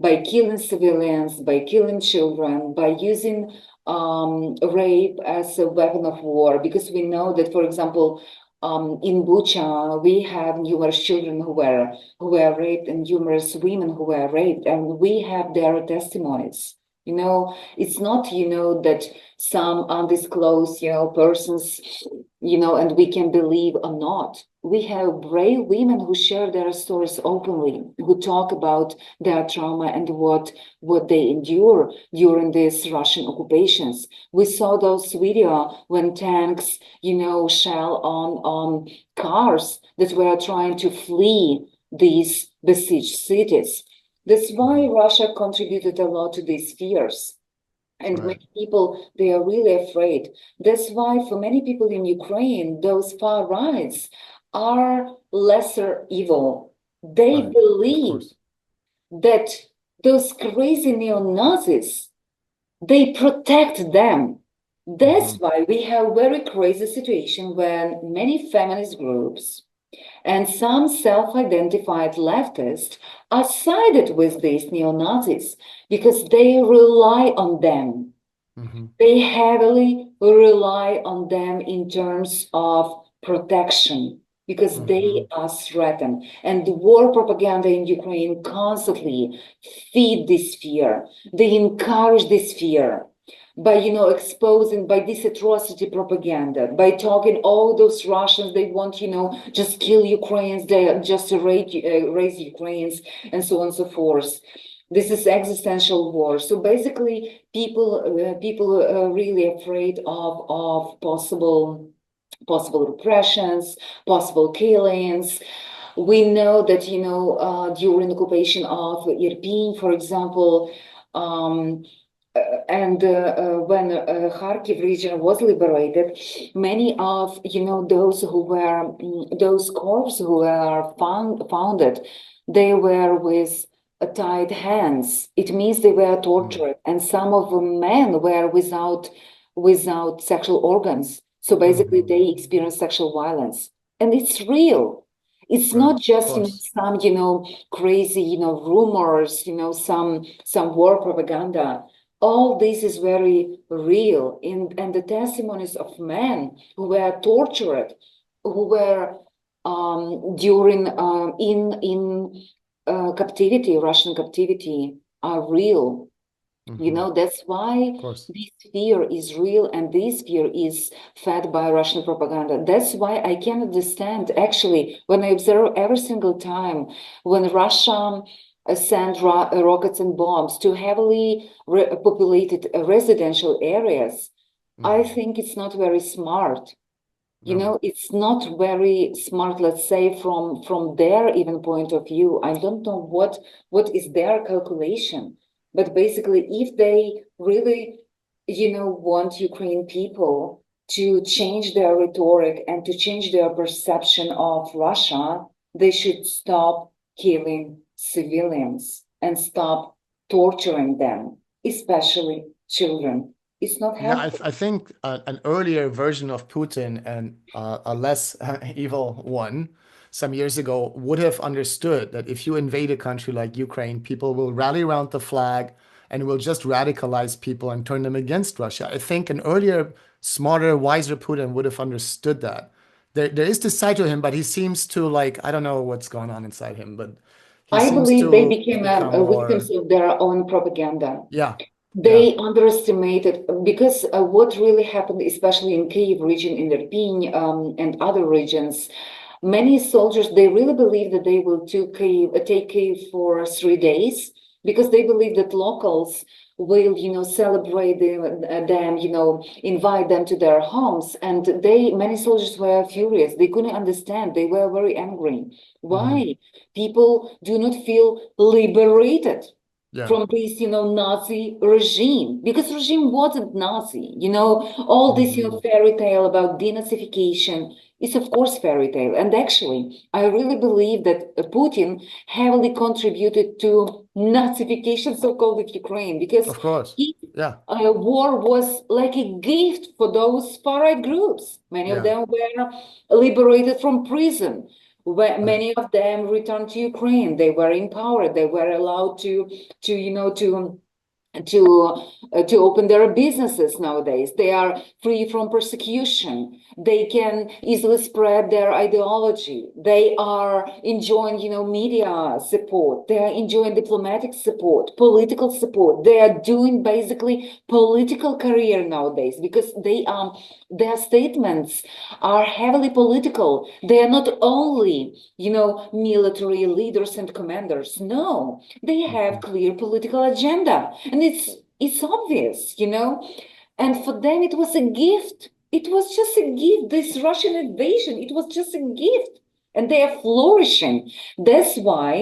By killing civilians, by killing children, by using rape as a weapon of war, because we know that, for example, in Bucha, we have numerous children who were raped and numerous women who were raped, and we have their testimonies. It's not, that some undisclosed, persons, and we can believe or not. We have brave women who share their stories openly, who talk about their trauma and what they endure during these Russian occupations. We saw those videos when tanks, shell on cars that were trying to flee these besieged cities. That's why Russia contributed a lot to these fears. And many people, they are really afraid. That's why for many people in Ukraine, those far rights are lesser evil. They believe that those crazy neo-Nazis, they protect them. That's why we have very crazy situation when many feminist groups and some self-identified leftists are sided with these neo-Nazis because they rely on them. They heavily rely on them in terms of protection because Hmm. they are threatened. And the war propaganda in Ukraine constantly feed this fear. They encourage this fear by, exposing by this atrocity propaganda, by talking all those Russians, they want, just kill Ukrainians, they just raise Ukrainians, and so on and so forth. This is existential war. So basically, people are really afraid of possible repressions, possible killings. We know that during occupation of Irpin, for example, um, and when Kharkiv region was liberated, many of those corps who were founded, they were with tied hands. It means they were tortured, and some of the men were without sexual organs. So basically, Hmm. they experienced sexual violence, and it's real. It's Right, not of just course. some crazy rumors, some war propaganda. All this is very real, and the testimonies of men who were tortured, who were during in captivity, Russian captivity, are real. Hmm. That's why Of course. this fear is real, and this fear is fed by Russian propaganda. That's why I can understand, actually, when I observe every single time when Russia send rockets and bombs to heavily populated residential areas, I Hmm. think it's not very smart. No, It's not very smart, let's say, from their even point of view. I don't know what is their calculation, but basically, if they really, want Ukrainian people to change their rhetoric and to change their perception of Russia, they should stop killing civilians and stop torturing them, especially children. It's not yeah, helpful. I think an earlier version of Putin and a less evil one some years ago would have understood that if you invade a country like Ukraine, people will rally around the flag and will just radicalize people and turn them against Russia. I think an earlier, smarter, wiser Putin would have understood that. There is this side to him, but he seems to like, I don't know what's going on inside him, but he I seems believe they to became become victims more, of their own propaganda. yeah, yeah. They underestimated because what really happened, especially in Kiev region, in Irpin, and other regions, many soldiers they really believe that they will take Kiev for 3 days because they believe that locals will, celebrate them, invite them to their homes, and many soldiers were furious. They couldn't understand. They were very angry. Hmm. Why people do not feel liberated Yeah. from this, Nazi regime, because regime wasn't Nazi, all this, Hmm. fairy tale about denazification is of course fairy tale. And actually, I really believe that Putin heavily contributed to Nazification, so-called of Ukraine, because Of course. his Yeah. war was like a gift for those far-right groups. Many of Yeah. them were liberated from prison. Where Right. many of them returned to Ukraine, they were empowered. They were allowed to to open their businesses nowadays. They are free from persecution. They can easily spread their ideology. They are enjoying, media support. They are enjoying diplomatic support, political support. They are doing basically political career nowadays because their statements are heavily political. They are not only, military leaders and commanders. No, they have Mhm. clear political agenda, and it's obvious, and for them it was a gift. It was just a gift. This Russian invasion, it was just a gift, and they are flourishing. That's why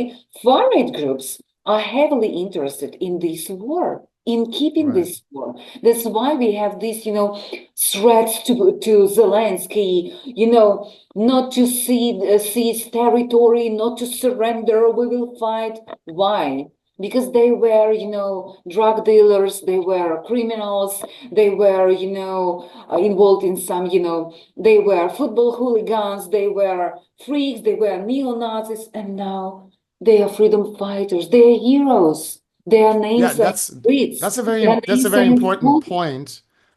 far right groups are heavily interested in this war, in keeping Right. this war. That's why we have these, threats to Zelensky, not to seize territory, not to surrender. We will fight. Why? Because they were, drug dealers, they were criminals, they were, involved in some, they were football hooligans, they were freaks, they were neo-Nazis, and now they are freedom fighters, they are heroes. Their Yeah, names are in streets, that's a their very names are in important schools. point.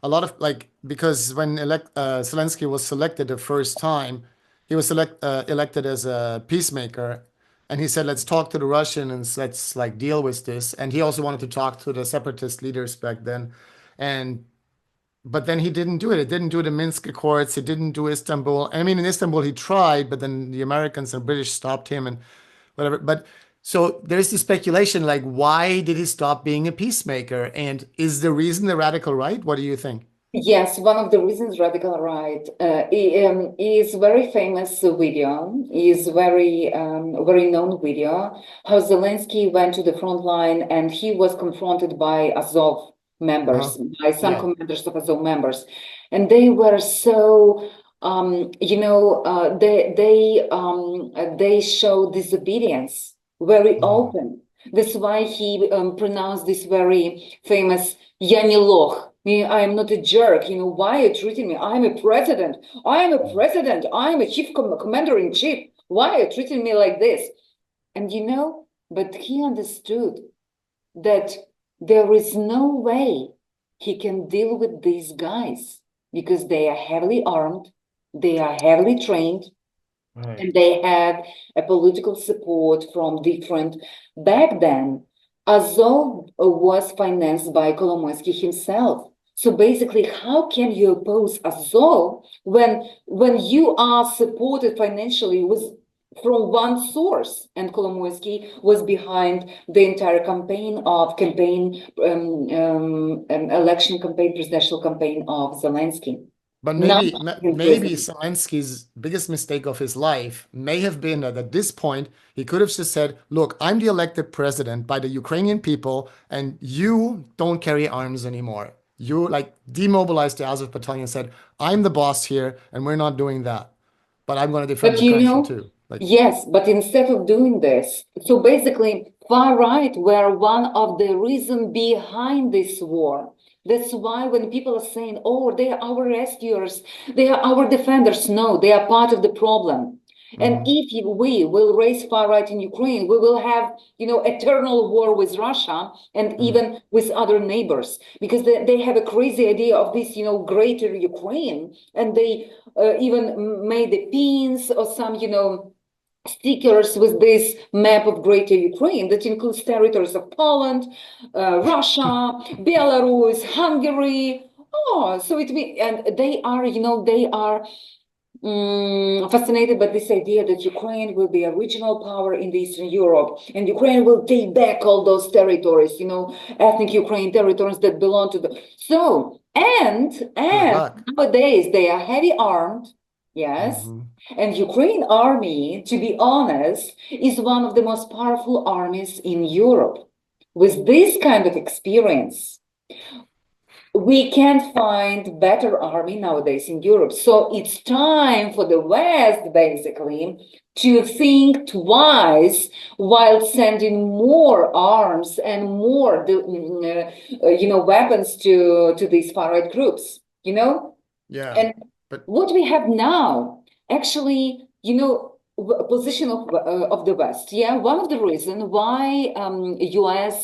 A lot of like because when Zelensky was selected the first time, he was elected as a peacemaker, and he said, "Let's talk to the Russians. Let's like deal with this." And he also wanted to talk to the separatist leaders back then, and but then he didn't do it. He didn't do the Minsk Accords. He didn't do Istanbul. I mean, in Istanbul he tried, but then the Americans and British stopped him and whatever. But so there's this speculation, like, why did he stop being a peacemaker? And is the reason the radical right? What do you think? Yes, one of the reasons radical right is very famous video, is very known video, how Zelensky went to the front line and he was confronted by Azov Uh-huh. members, by some Yeah. commanders of Azov members, and they were so they show disobedience very Mhm. open. That's why he pronounced this very famous "Yanilokh." I am not a jerk. Why are you treating me? I'm a president. I am a president. I am a chief commander in chief. Why are you treating me like this? And but he understood that there is no way he can deal with these guys because they are heavily armed, they are heavily trained, Right. and they have a political support from different. Back then, Azov was financed by Kolomoisky himself. So basically, how can you oppose Azov when you are supported financially with from one source? And Kolomoisky was behind the entire election campaign, presidential campaign of Zelensky. But Now in maybe prison. Zelensky's biggest mistake of his life may have been that at this point he could have just said, "Look, I'm the elected president by the Ukrainian people, and you don't carry arms anymore." You like demobilized the Azov battalion and said, "I'm the boss here, and we're not doing that. But I'm going to defend But the country too." Like, yes, but instead of doing this, so basically, far right were one of the reason behind this war. That's why when people are saying, "Oh, they are our rescuers, they are our defenders," no, they are part of the problem. And mhm, if we will raise far right in Ukraine, we will have, eternal war with Russia and mhm. even with other neighbors because they have a crazy idea of this, greater Ukraine, and they even made the pins or some, stickers with this map of Greater Ukraine that includes territories of Poland, Russia, Belarus, Hungary. Oh, so it means, and they are fascinated by this idea that Ukraine will be a regional power in the Eastern Europe, and Ukraine will take back all those territories, ethnic Ukraine territories that belong to the. So, Good and luck. nowadays they are heavy armed, yes, Mhm. and Ukraine army, to be honest, is one of the most powerful armies in Europe. With this kind of experience, we can't find better army nowadays in Europe. So it's time for the West, basically, to think twice while sending more arms and more, weapons to these far right groups. Yeah, And but what we have now, actually, position of the West. Yeah, one of the reasons why U.S.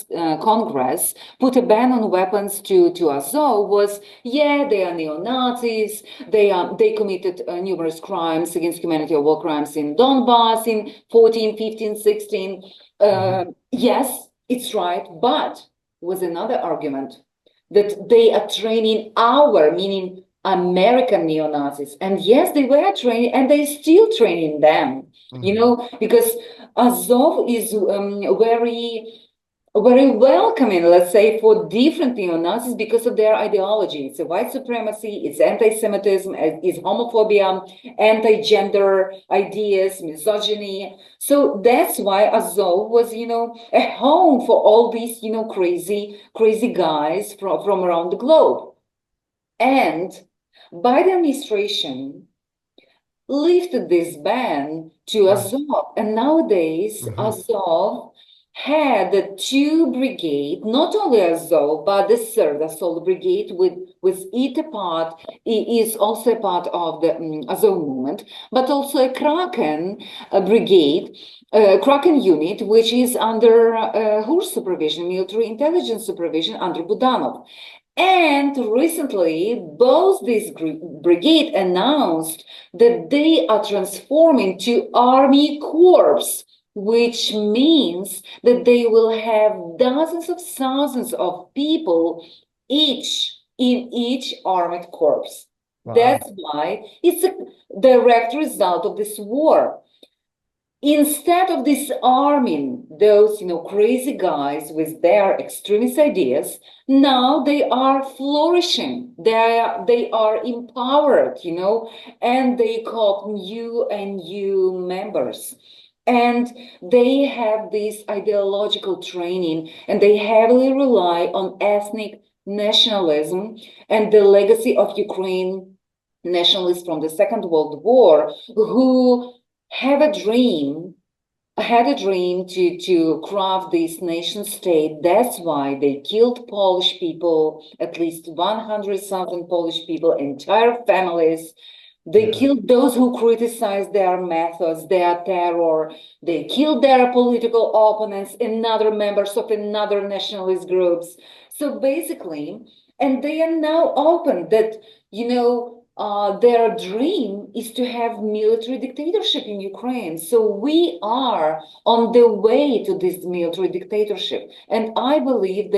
Congress put a ban on weapons to Azov was, yeah, they are neo-Nazis. They committed numerous crimes against humanity or war crimes in Donbass in 14, 15, 16. mhm, Yes, it's right, but was another argument that they are training our, meaning American neo-Nazis. And yes, they were training and they still training them, mhm. because Azov is very, very welcoming, let's say, for different neo-Nazis because of their ideology. It's a white supremacy, it's anti-Semitism, it's homophobia, anti-gender ideas, misogyny. So that's why Azov was, a home for all these, crazy, crazy guys from around the globe. And Biden administration lifted this ban to Right. Azov. And nowadays, Mhm, Azov had the two brigade, not only Azov, but the third Assault Brigade with it a part, is also a part of the Azov movement, but also a Kraken brigade, Kraken unit, which is under HUR supervision, military intelligence supervision under Budanov. And recently, both this brigade announced that they are transforming to army corps, which means that they will have dozens of thousands of people each in each armed corps. Wow. That's why it's a direct result of this war. Instead of disarming those, crazy guys with their extremist ideas, now they are flourishing. They are empowered, and they call new and new members. And they have this ideological training, and they heavily rely on ethnic nationalism and the legacy of Ukraine nationalists from the Second World War, who have a dream had a dream to craft this nation state. That's why they killed Polish people, at least 100,000 Polish people, entire families. They Yeah. killed those who criticized their methods, their terror. They killed their political opponents and other members of another nationalist groups. So basically, and they are now open that, their dream is to have military dictatorship in Ukraine. So we are on the way to this military dictatorship. And I believe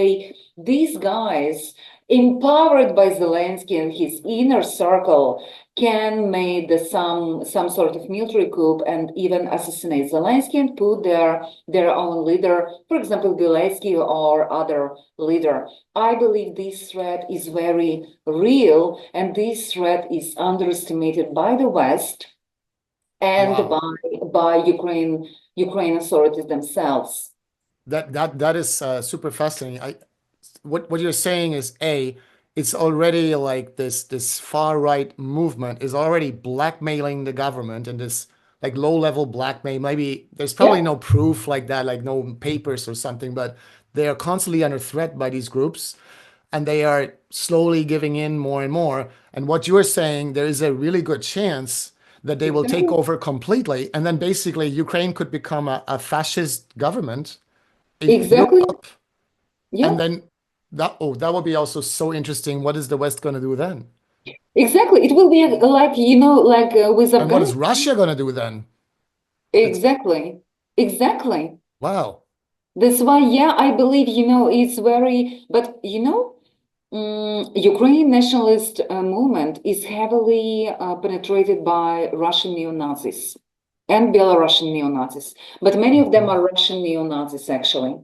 these guys, empowered by Zelensky and his inner circle, can make some sort of military coup and even assassinate Zelensky and put their own leader, for example, Zelensky or other leader. I believe this threat is very real, and this threat is underestimated by the West and Wow. by Ukraine authorities themselves. That is super fascinating. What you're saying is it's already like this far right movement is already blackmailing the government and this like low level blackmail. Maybe there's probably Yeah, no proof like that, like no papers or something, but they are constantly under threat by these groups and they are slowly giving in more and more. And what you're saying, there is a really good chance that they will take exactly. over completely, and then basically Ukraine could become a fascist government in Exactly. Europe. Yeah, And then that would be also so interesting. What is the West going to do then? exactly. It will be like, like with And what is Afghanistan. Russia going to do then? It's Exactly. Exactly. wow. That's why, yeah, I believe, it's very, but, Ukrainian nationalist movement is heavily penetrated by Russian neo-Nazis and Belarusian neo-Nazis. But many of them Mhm. are Russian neo-Nazis, actually.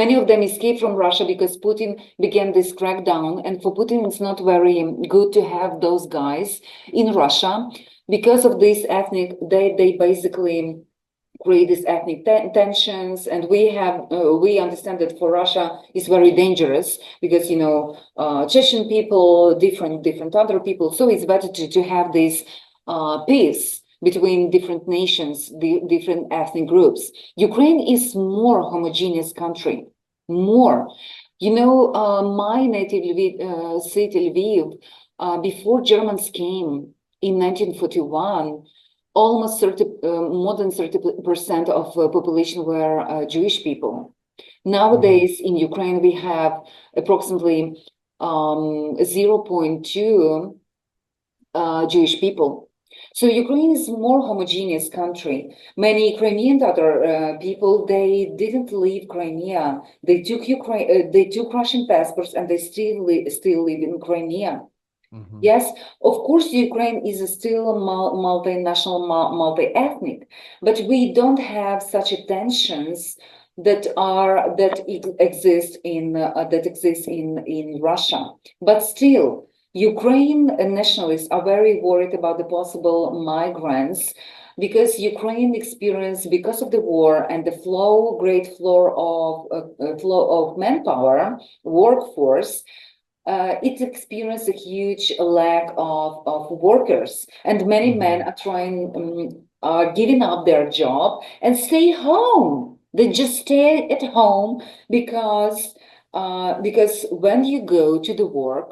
Many of them escaped from Russia because Putin began this crackdown. And for Putin, it's not very good to have those guys in Russia. Because of this ethnic, they basically create these ethnic tensions, and we understand that for Russia it's very dangerous because Chechen people, different other people. So it's better to have this peace between different nations, the different ethnic groups. Ukraine is more homogeneous country, more. My native city, Lviv, before Germans came in 1941, almost 30, more than 30% of population were Jewish people. Mhm. Nowadays in Ukraine, we have approximately 0.2 Jewish people. So Ukraine is more homogeneous country. Many Ukrainian other people, they didn't leave Crimea. They took Russian passports and they still live in Crimea. Mhm. Yes, of course, Ukraine is still multinational, multi-ethnic, but we don't have such tensions that exist in Russia. But still, Ukraine nationalists are very worried about the possible migrants because Ukraine experienced, because of the war and the great flow of manpower, workforce, it experienced a huge lack of workers, and many men Mhm. are are giving up their job and stay home. They just stay at home because when you go to the work,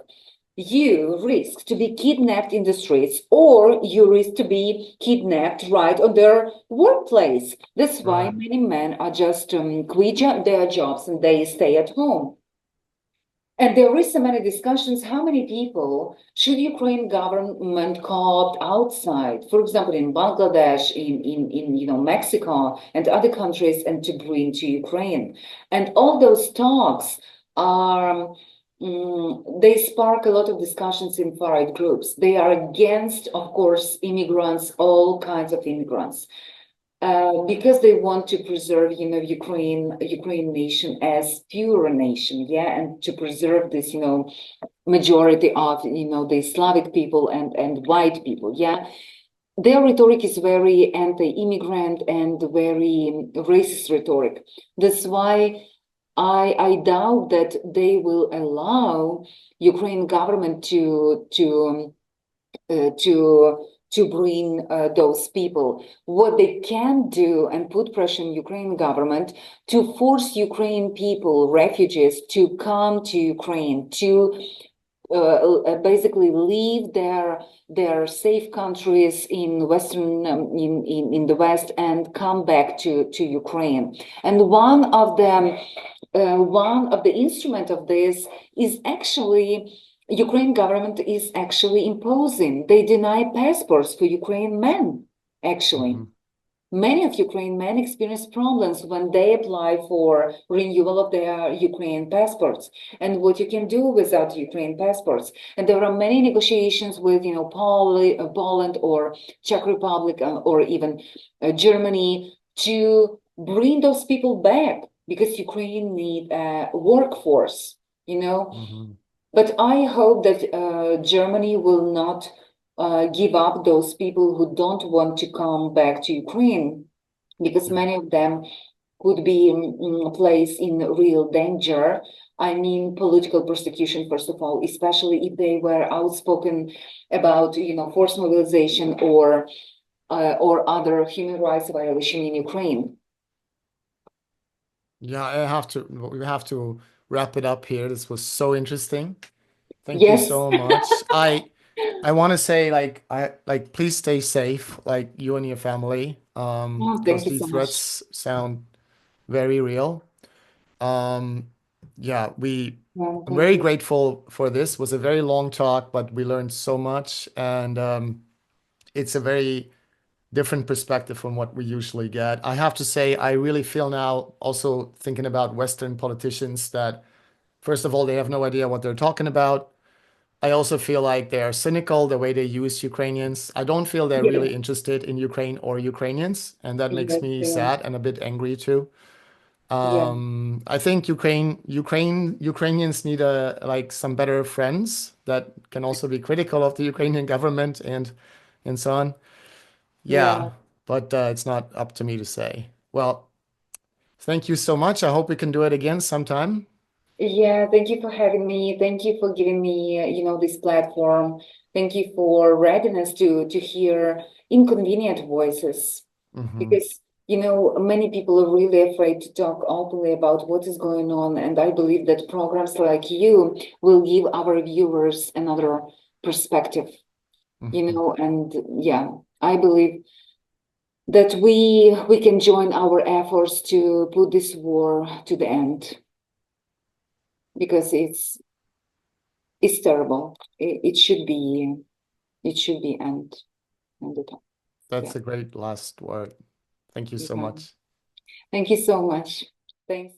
you risk to be kidnapped in the streets, or you risk to be kidnapped right on their workplace. That's why Right. many men are just quit their jobs and they stay at home. And there is so many discussions, how many people should Ukraine government co-opt outside, for example, in Bangladesh, in Mexico and other countries, and to bring to Ukraine. And all those talks are, they spark a lot of discussions in far-right groups. They are against, of course, immigrants, all kinds of immigrants. Because they want to preserve, Ukraine nation as pure nation, yeah, and to preserve this, majority of, the Slavic people and white people, yeah. Their rhetoric is very anti-immigrant and very racist rhetoric. That's why I doubt that they will allow Ukraine government to bring those people. What they can do and put pressure on Ukraine government to force Ukraine people, refugees, to come to Ukraine, to basically leave their safe countries in Western in the West and come back to Ukraine. And one of the instrument of this is actually Ukraine government is actually imposing. They deny passports for Ukrainian men, actually. Many of Ukrainian men experience problems when they apply for renewal of their Ukrainian passports and what you can do without Ukrainian passports. And there are many negotiations with, Poland or Czech Republic or even Germany to bring those people back because Ukraine need a workforce, But I hope that Germany will not give up those people who don't want to come back to Ukraine, because many of them could be placed in real danger. I mean, political persecution, first of all, especially if they were outspoken about, forced mobilization or other human rights violation in Ukraine. Yeah, we have to wrap it up here. This was so interesting. Thank you Yes. so much. I want to say please stay safe, like you and your family, Oh, because thank you these so much. threats sound very real. Yeah, Yeah, I'm thank very you. grateful for this. It was a very long talk, but we learned so much, and it's a very different perspective from what we usually get. I have to say, I really feel now, also thinking about Western politicians, that first of all, they have no idea what they're talking about. I also feel like they are cynical the way they use Ukrainians. I don't feel they're Yeah, really interested in Ukraine or Ukrainians, and that makes yes, me yeah, sad and a bit angry too. yeah, I think Ukrainians need some better friends that can also be critical of the Ukrainian government and so on. yeah. Yeah, but it's not up to me to say. Well, thank you so much. I hope we can do it again sometime. Yeah, thank you for having me. Thank you for giving me, this platform. Thank you for readiness to hear inconvenient voices, Hmm. because, many people are really afraid to talk openly about what is going on. And I believe that programs like you will give our viewers another perspective, Hmm. and yeah, I believe that we can join our efforts to put this war to the end, because it's terrible. It should be ended up. Yeah. That's a great last word. Thank you so Yeah. much. Thank you so much. Thanks.